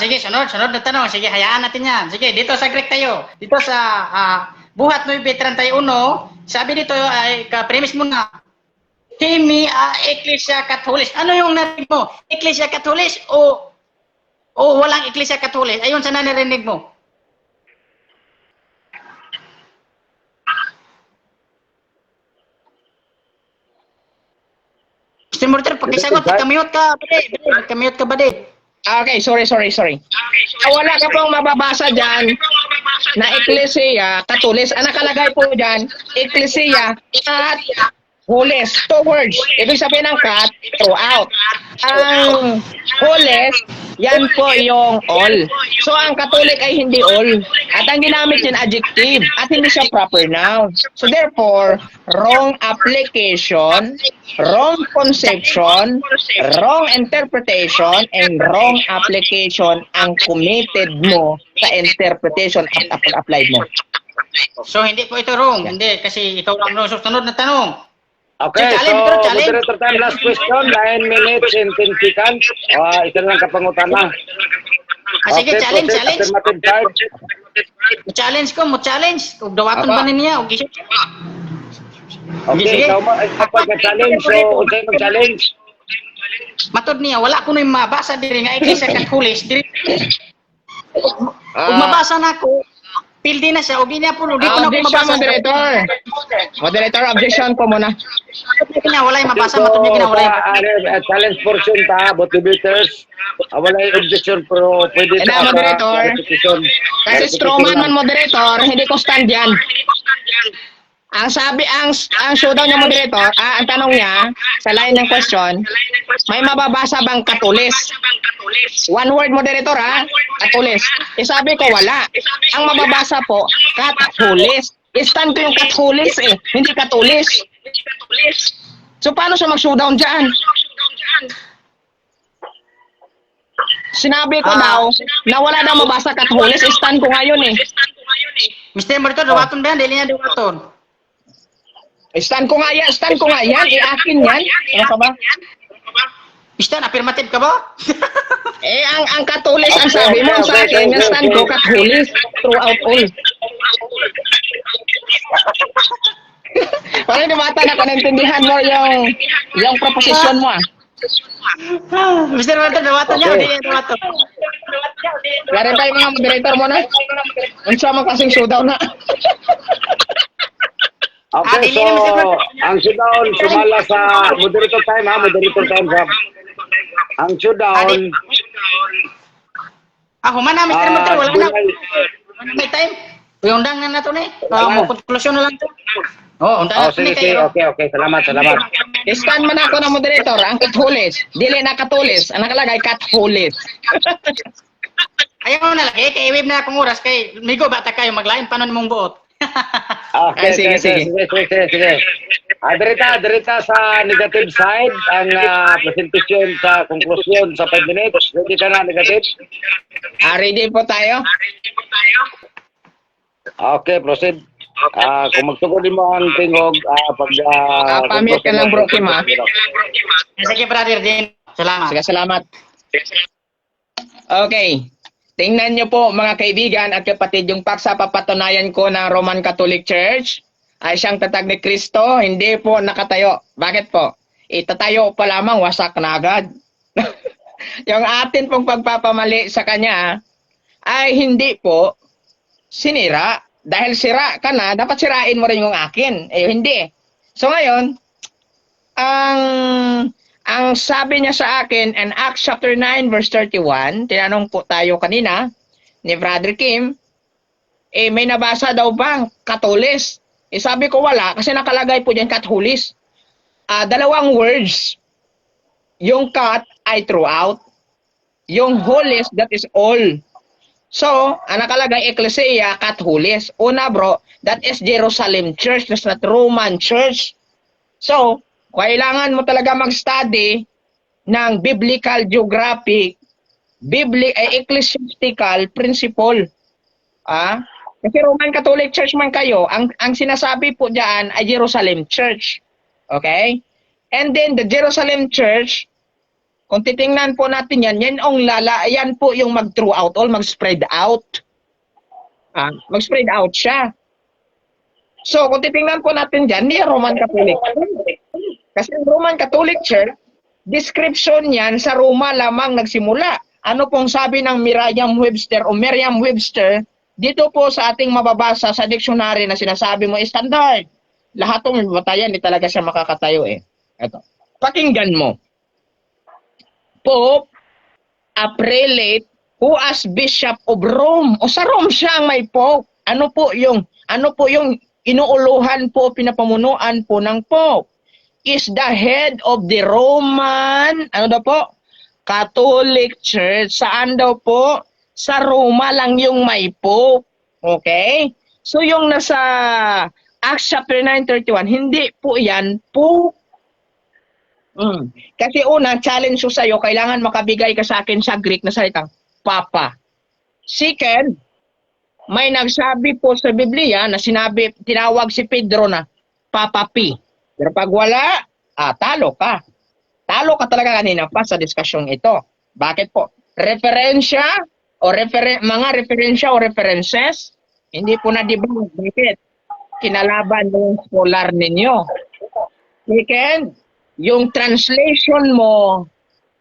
Sige, sunod na tanong. Sige, hayaan natin yan. Sige, dito sa Greek tayo. Dito sa Buhat 9:31, sabi dito ay premise mo na Hemi Ecclesia Catholis. Ano yung narinig mo? Ecclesia Catholis o walang Ecclesia Catholis? Ayun sa narinig mo. Mr. Mortar, pagkisagot, kamute ka, bade. Kamute ka, bade. Okay, sorry. Wala ka pong mababasa dyan na Ecclesia Catholis. Ang nakalagay po dyan, Ecclesia at Holes, 2 words. Ibig sabihin ng cat, throughout. Ang holes, yan po yung all. So, ang Catholic ay hindi all. At ang ginamit yun, adjective. At hindi siya proper noun. So, therefore, wrong application, wrong conception, wrong interpretation, and wrong application ang committed mo sa interpretation at applied mo. So, hindi po ito wrong. Hindi, kasi ikaw lang nung susunod na tanong. Okay, Challenge, so moderator time, last question, 9 minutes and 10 seconds. Isa lang kapangutana. Sige, challenge. Affirmative side. Challenge ko, mo challenge. Kung dawaton ba niya, o gisip. Okay, Sige. ikaw mag-challenge. So, unsay mag-challenge? Matod niya, wala ko nang mabasa diri nga Ecclesia Catholis. Diri. Kung mabasa na ko, pildi na siya, o di na po, di ko na ko Objection, mabasa. Moderator, objection po muna. Wala yung mabasa, matod niya wala yung Challenge portion ta, both debaters. Wala yung objection, pero pwede Ina, moderator. Kasi strawman man moderator, hindi ko stand yan. Ang showdown niya moderator, ang tanong niya, sa line ng question, may mababasa bang Katolis? One word moderator Katolis. Sabi ko wala. Ang mababasa po, Katolis. Stand ko yung Katolis hindi Katolis. So paano siya mag-showdown dyan? Sinabi ko daw, na wala daw mabasa Katolis, stand ko ngayon Mr. Morito, dawaton ba yan? Dili niya dawaton. Stand ko nga yan, akin yan. Ano ka ba? Stan, affirmative ka ba? Ang Katolis, ang sabi mo sa akin, na stand ko Katolis throughout all. Parang di bata na naintindihan mo yung proposition mo Mr. Morito, dawaton niya, dili niya dawaton. Clarify mga moderator mo na. Ang sama kasing showdown na. Okay, so ang showdown sumala sa moderator time sa ang showdown. Ako man na, Mr. Morito, wala na. May time. Undang na nato ni. Konklusyon na lang to. Undang na Sige, kayo. okay. Salamat. Stand man ako ng moderator, ang Katolis. Dili na Katolis. Ang nakalagay, Katolis. Ayaw na lagi, kay wave na akong oras, kay migo bata kayo maglain, paano mong buot? Okay, Sige. sige. Dirita sa negative side, ang presentation sa conclusion sa 5 minutes. Ready ka na, negative? Ready po tayo? Okay, proceed. Kung magtugod mo ang tingog, Pamit ka lang, bro, Kim, Sige, brother din. Salamat. Sige, salamat. Okay. Tingnan niyo po mga kaibigan at kapatid, yung paksa papatunayan ko na Roman Catholic Church ay siyang tatag ni Kristo, hindi po nakatayo. Bakit po? Itatayo pa lamang, wasak na agad. Yung atin pong pagpapamali sa kanya ay hindi po sinira. Dahil sira ka na, dapat sirain mo rin yung akin. Hindi. So ngayon, ang sabi niya sa akin in Acts chapter 9 verse 31, tinanong po tayo kanina ni Brother Kim, may nabasa daw bang Katolis? Sabi ko wala kasi nakalagay po diyan Catholis. Dalawang words. Yung cat ay throughout. Yung holies, that is all. So, ang nakalagay Ecclesia Catholis. Una bro, that is Jerusalem Church, that's not Roman Church. So, kailangan mo talaga mag-study ng biblical geographic, ecclesiastical principle. Kasi Roman Catholic Church man kayo, ang sinasabi po diyan ay Jerusalem Church. Okay? And then the Jerusalem Church, kung titingnan po natin yan po yung mag-throughout all, mag-spread out. Mag-spread out siya. So, kung titingnan po natin dyan, hindi Roman Catholic. Kasi Roman Catholic Church, description yan sa Roma lamang nagsimula. Ano pong sabi ng Merriam-Webster, dito po sa ating mababasa sa dictionary na sinasabi mo standard. Lahat ng batayan, hindi talaga siya makakatayo eh. Ito. Pakinggan mo. Pope, a prelate, who as Bishop of Rome. O sa Rome siya ang may Pope. Ano po yung inuuluhan po, pinapamunuan po ng Pope? Is the head of the Roman, Catholic Church. Saan daw po? Sa Roma lang yung may Pope. Okay? So yung nasa Acts chapter 9:31, hindi po yan Pope. Kasi una, challenge ko sa'yo, kailangan makabigay ka sa akin sa Greek na salitang Papa. Second, may nagsabi po sa Biblia na tinawag si Pedro na Papa P. Pero pag wala, talo ka. Talo ka talaga kanina pa sa diskusyong ito. Bakit po? Referensya o mga referensya o references, hindi po na-debunk. Bakit? Kinalaban ng scholar ninyo. Second, yung translation mo,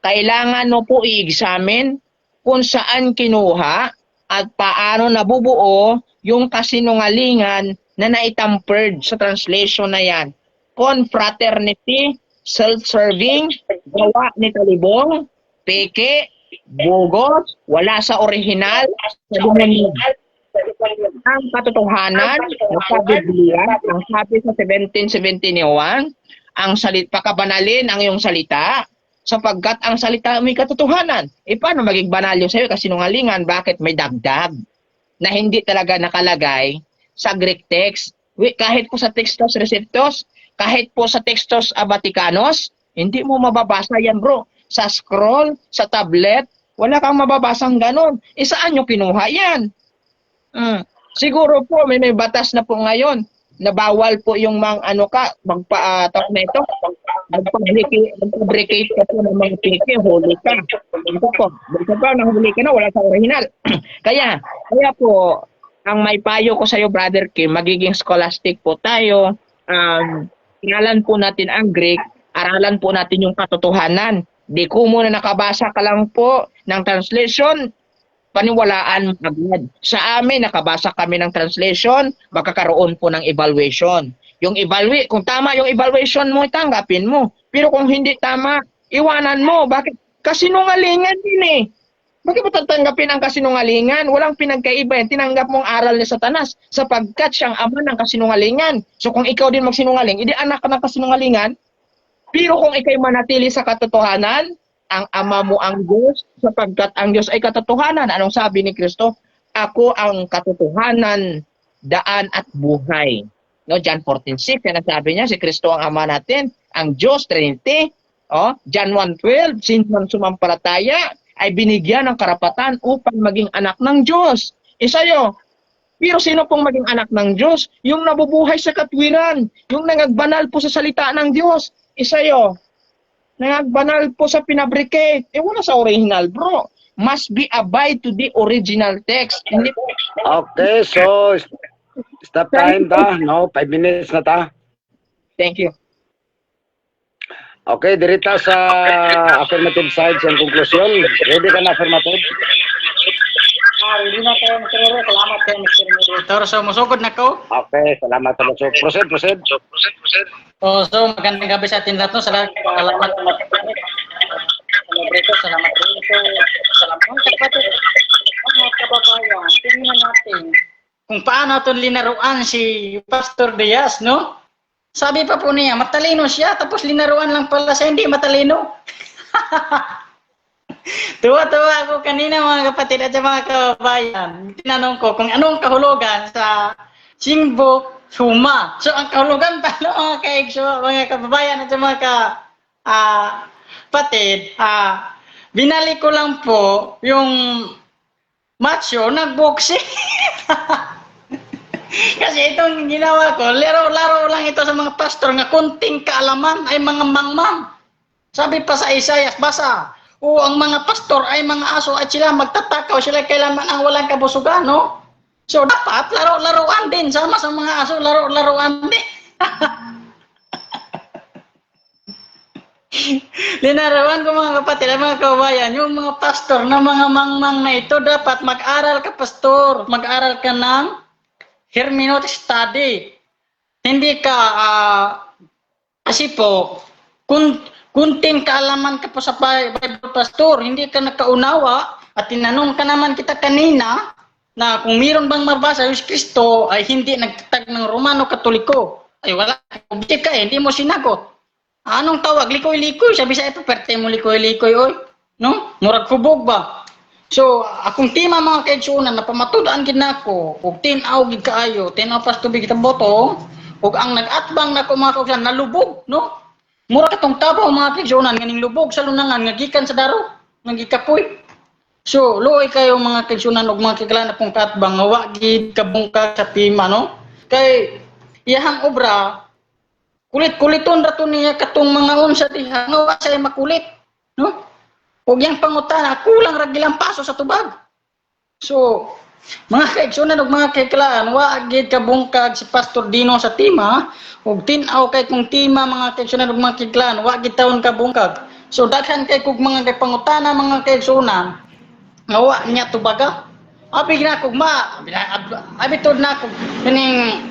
kailangan mo po i-examine kung saan kinuha at paano nabubuo yung kasinungalingan na naitampered sa translation na yan. Confraternity, self-serving, gawa ni Talibong, peke, bugos, wala sa orihinal, sa demonyo. Ang katotohanan sa Biblia, ang sabi sa 1771, ang pakabanalin ang iyong salita sapagkat ang salita may katotohanan. Paano maging banal yung sa'yo kasinungalingan? Bakit may dagdag na hindi talaga nakalagay sa Greek text? Kahit po sa Textus Receptus, kahit po sa Textus Vaticanos, hindi mo mababasa yan bro. Sa scroll, sa tablet, wala kang mababasang ganon. Saan nyo kinuha yan? Siguro po may batas na po ngayon na bawal po yung magpabricate ka po ng mga peke, huli ka. Ito po, nahuli ka na, wala sa original. kaya po, ang may payo ko sa iyo, Brother Kim, magiging scholastic po tayo. Aralan po natin ang Greek, aralan po natin yung katotohanan. Di ko muna nakabasa ka lang po ng translation, paniwalaan agad. Sa amin, nakabasa kami ng translation, magkakaroon po ng evaluation. Kung tama yung evaluation mo, tanggapin mo. Pero kung hindi tama, iwanan mo. Bakit? Kasinungalingan din eh. Bakit mo tatanggapin ang kasinungalingan? Walang pinagkaiba yan. Tinanggap mong aral ni Satanas sapagkat siyang ama ng kasinungalingan. So kung ikaw din magsinungaling, hindi anak ka ng kasinungalingan. Pero kung ikay manatili sa katotohanan, ang ama mo ang Diyos sapagkat ang Diyos ay katotohanan. Anong sabi ni Kristo? Ako ang katotohanan, daan at buhay. No, John 14:6, yan ang sabi niya, si Kristo ang ama natin, ang Diyos, Trinity. John 1:12, since man sumampalataya, ay binigyan ng karapatan upang maging anak ng Diyos. Sa'yo, pero sino pong maging anak ng Diyos? Yung nabubuhay sa katwiran, yung nangagbanal po sa salita ng Diyos. Sa'yo, nangagbanal po sa pinabricate. Wala sa original, bro. Must be abide to the original text. Okay, so stop time ta. No, 5 minutes na ta. Thank you. Okay, dirita sa affirmative side sa conclusion. Ready ka na affirmative? Ready na tayo, Mr. Roro. Salamat kayo, Mr. Moderator. So, musugod na ko. Okay, salamat. So, proceed. So, magandang gabi sa atin lahat. No? Salamat Moderator. Salamat rin. So, salamat mga kapatid. Mga kababayan, tingnan natin kung paano ito linaruan si Pastor Diaz, no? Sabi pa po niya, matalino siya, tapos linaruan lang pala siya, hindi matalino. Tuwa-tuwa ako kanina mga kapatid at mga kababayan. Tinanong ko kung anong kahulugan sa Singbo Suma. So ang kahulugan pala mga kaigso, mga kababayan at mga kapatid, binalik ko lang po yung macho nagboxing. Kasi itong ginawa ko, laro-laro lang ito sa mga pastor nga kunting kaalaman ay mga mangmang. Sabi pa sa Isaiah, basa, ang mga pastor ay mga aso at sila magtatakaw, sila kailanman ang walang kabusugan, no? So dapat laro-laruan din, sama sa mga aso, laro-laruan din. Linarawan ko mga kapatid at mga kababayan, yung mga pastor na mga mangmang na ito, dapat mag-aral ka pastor, mag-aral ka ng hermeneutic study. Hindi ka, kasi po, kunting kaalaman ka po sa Bible pastor, hindi ka nakaunawa, at tinanong ka naman kita kanina, na kung mayroon bang mabasa yung Kristo ay hindi nagtatag ng Romano Katoliko. Ay wala, object ka hindi mo sinagot. Anong tawag? Likoy-likoy. Sabi sa ito, perte mo likoy-likoy, oy. No? Murag kubog ba? So, akong tima mga kaigsunan, napamatudaan gid nako, ug tinaw gid kaayo, tinaw pas tubig kita boto, ug ang nag-atbang nako mga kaigsunan, nalubog, no? Mura katong tabaw mga kaigsunan, ganing lubog sa lunangan, nga gikan sa daro, nga gikapoy. So, luoy kayo mga kaigsunan ug mga kaigalan akong katbang, nga wa gid kabungkag sa tima, no? Kay iyahang obra, kulit-kuliton ra to niya katong mga unsa diha, nga wa siya makulit, no? Ug yang pangutana, kulang ra gilang paso sa tubag. So, mga kaigsunan ug mga kaiglaan, wa gid kabungkag si Pastor Dino sa tima, ug tin-aw kay kung tima mga kaigsunan ug mga kaiglaan, wa gid taon kabungkag. So, daghan kay kog mga pangutana mga kaigsunan, nga wa niya tubaga. Abi na kog abitod na kog kining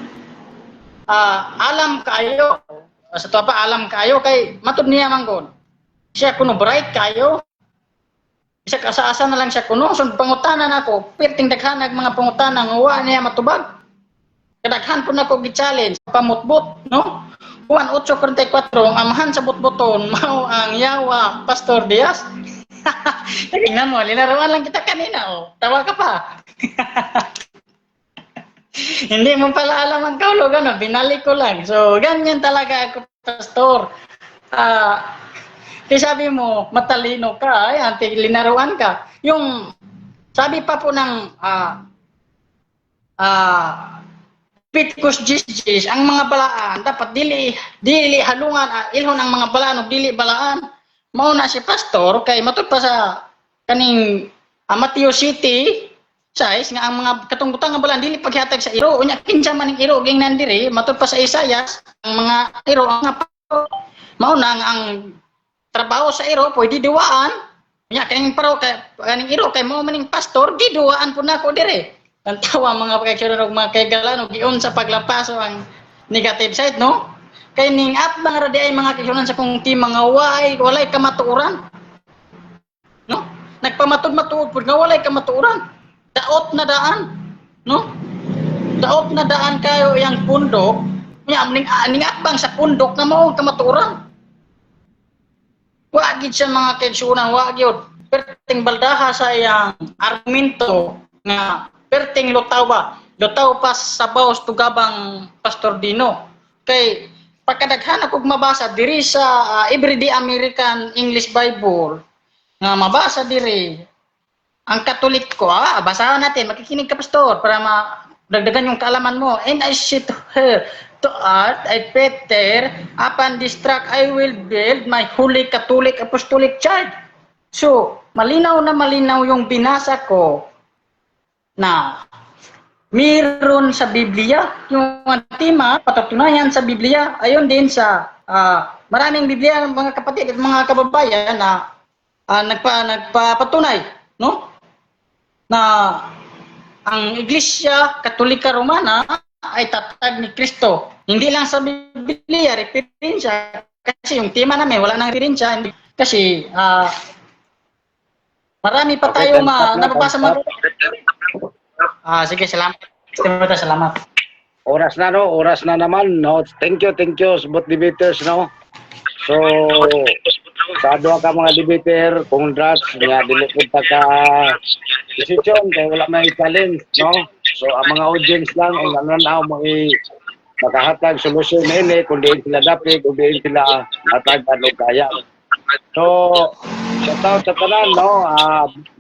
alam kayo. Sa tuwa pa alam kayo kay matud niya manggod. Siya kuno bright kayo. Isa kaasa-asa na lang siya kuno. So pangutanan ako, perting daghanag mga pangutana nga wa niya matubag. Kadaghan po na ko gi-challenge pamutbot, no? Juan 8:44, ang amahan sa butbuton mao ang yawa Pastor Diaz. Tingnan mo, linaruan lang kita kanina, oh. Tawa ka pa. Hindi mo pala alam ang kahulugan, no? Binalik ko lang. So, ganyan talaga ako, Pastor. Sabi mo, matalino ka, ayan, linaruan ka. Yung, sabi pa po ng Pitkus Jis, ang mga balaan, dapat dili halungan, ilhon ang mga balaan, o dili balaan. Mauna si Pastor, kay matod pa sa kaning Mateo City, size, nga ang mga katungkutan nga balaan, dili paghihatag sa iro, unya kinsa man ang iro, ging nandiri, matod pa sa Isayas, ang mga iro, ang mga mauna ang trabaho sa iro, pwede diwaan, unya kaning paro, kaning iro, kay mo maning Pastor, di diwaan po na ako dire. Ang tawa mga pagkaksunod ng mga kaigalan, giyon sa paglapaso ang negative side, no? Kay ning atbang ra di ay mga kaigalan sa kong team, mga walay kamatuoran. No? Nagpamatud-matud pud nga walay kamatuoran. Daot na daan, no? Daot na daan kayo yang pundok, nya ning atbang sa pundok nga mao kamatuoran. Wa gid sa mga kaigalan, wa gyud perting baldaha sa iyang argumento nga perting lutaw pas sa bawas tugabang Pastor Dino. Kay pagkadaghan ako mabasa diri sa Everyday American English Bible nga mabasa diri ang Katolik ko, basahan natin, makikinig ka Pastor para madagdagan yung kaalaman mo. And I said to her, to art, I Peter, upon this track I will build my holy Catholic Apostolic Church. So, malinaw na malinaw yung binasa ko na meron sa Biblia, yung tema, patutunayan sa Biblia, ayon din sa maraming Biblia, mga kapatid at mga kababayan na nagpapatunay, no? Na ang Iglesia Katolika Romana ay tatag ni Kristo. Hindi lang sa Biblia, referensya, kasi yung tema namin, wala nang referensya, kasi marami pa tayo nababasa mga sige, salamat. Salamat. Oras na no, oras na naman no. Thank you sa both debaters no. So sa duha ka mga debater, congrats nga dili pud ta ka decision kay wala may challenge no. So ang mga audience lang ang nananaw makahatag solusyon ini kung diin sila dapit o diin sila matagan og kaya. So shout out sa tanan no,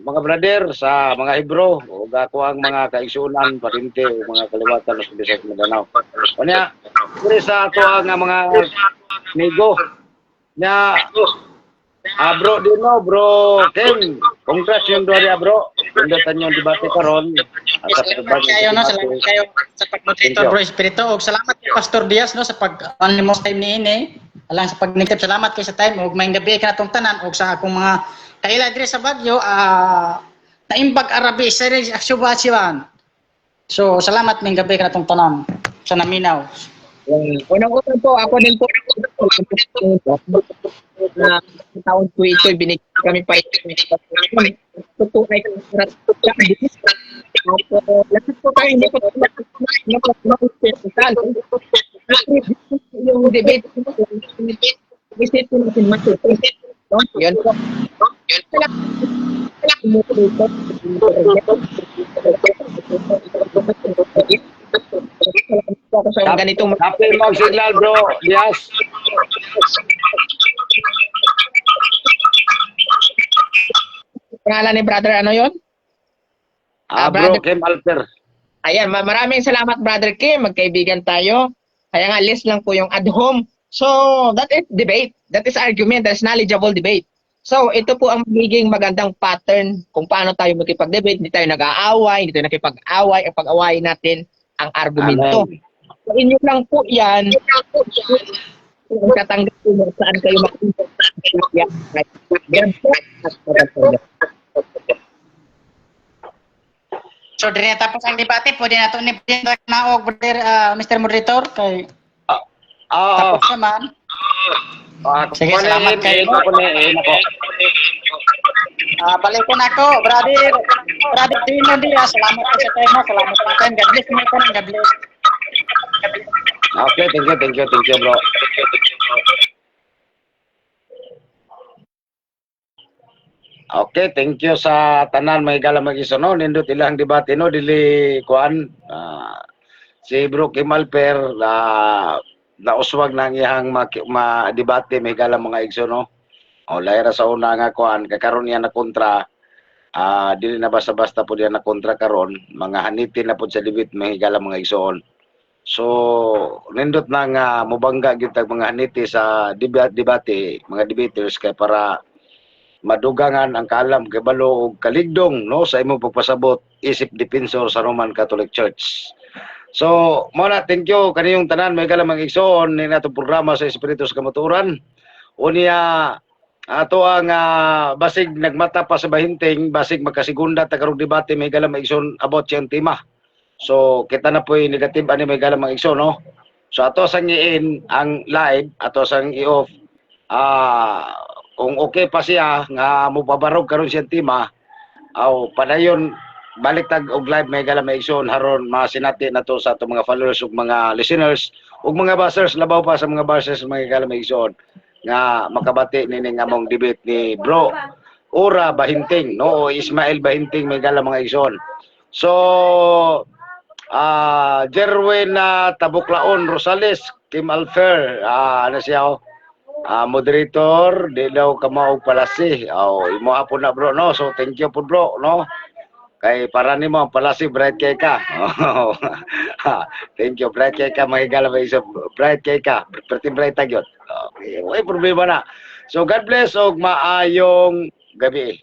mga brother sa mga Hebro ug ako ang mga kaigsuonan parinte o mga kaliwatan sa Bisaya Mindanao. Unya, diri sa ato ang mga amigo nya bro Dino, bro Ken, congrats yung doon bro. Pindatan yung debate karon. Salamat kayo no, salamat kayo sa pag-moderator bro Espiritu ug salamat kay Pastor Diaz no sa pag-animos time niini. Alang sa pag-nitip salamat kay sa time ug maayong gabi kanatong tanan ug sa akong mga kaila diri sa Baguio naimbag Arabi sa Asyubasiwan. So salamat maayong gabi kanatong tanan sa naminaw. Unang-unang po, ako din po na taon po ito, binigyan kami pa ito. Ito po ay lahat po tayo, hindi po yung debate, visit po natin matuto. Yun po. Sa ganitong Happy mag-signal bro, yes. pangalan ni brother, ano yun? Bro Kim Alper. Ayan, maraming salamat brother Kim, magkaibigan tayo. Kaya nga list lang po yung ad hom. So, that is debate. That is argument. That is knowledgeable debate. So, ito po ang magiging magandang pattern kung paano tayo makipag-debate. Hindi tayo nag-aaway, hindi tayo nakipag-away. Ang pag-away natin ang argumento. So, inyo lang po yan. Kung katanggap po saan kayo makikita. So dire na tapos ang debate, pwede na ito ni naog Mr. Moderator kay tapos naman. Sige, salamat kayo. Balik ko na ko, brother Dino Diaz, salamat po sa tayo mo, salamat po sa God bless mo ko, God bless. Okay, thank you bro. Okay, thank you sa tanan may gala mag-iso no, nindot ilang debate no, dili kuan si Bro Kim Alper nauswag nang iyang ma-debate may gala mga igso no. O lahira sa una nga kuan kakaron niya na kontra dili na basta-basta po diya na kontra karon, mga haniti na po sa debate may gala mga igsoon. So nindot na nga mobangga gyud tag mga haniti sa debate, mga debaters kay para madugangan ang kaalam kay balo og kaligdong no sa imong pagpasabot isip depensor sa Roman Catholic Church. So mo na, thank you kaniyong tanan may kalamang igsoon ni nato programa sa Espiritu sa Kamatuoran. Unya ato ang basig nagmata pa sa bahinting, basig magkasigunda ta karong debate may kalamang igsoon about siyang tema. So kita na po'y negative ani may kalamang igsoon no. So ato sang iin ang live, ato sang i-off kung okay pa siya nga mopabarog karon siyang tema aw padayon balik tag og live may gala may igsoon haron masinati na to sa ato mga followers ug mga listeners ug mga bashers, labaw pa sa mga bashers may gala may igsoon nga makabati nining among debate ni Bro Ora Bahinting no o Ismael Bahinting may gala mga igsoon. So Jerwin Tabuklaon Rosales, Kim Alfer, ano siya moderator, di daw ka maog palasi. Imo hapon na bro no. So thank you po bro no. Kay para nimo ang palasi bright kay ka. Thank you bright kay ka mahigala ba isa bright kay ka. Pretty bright tagyot. Okay, way problema na. So God bless og maayong gabi.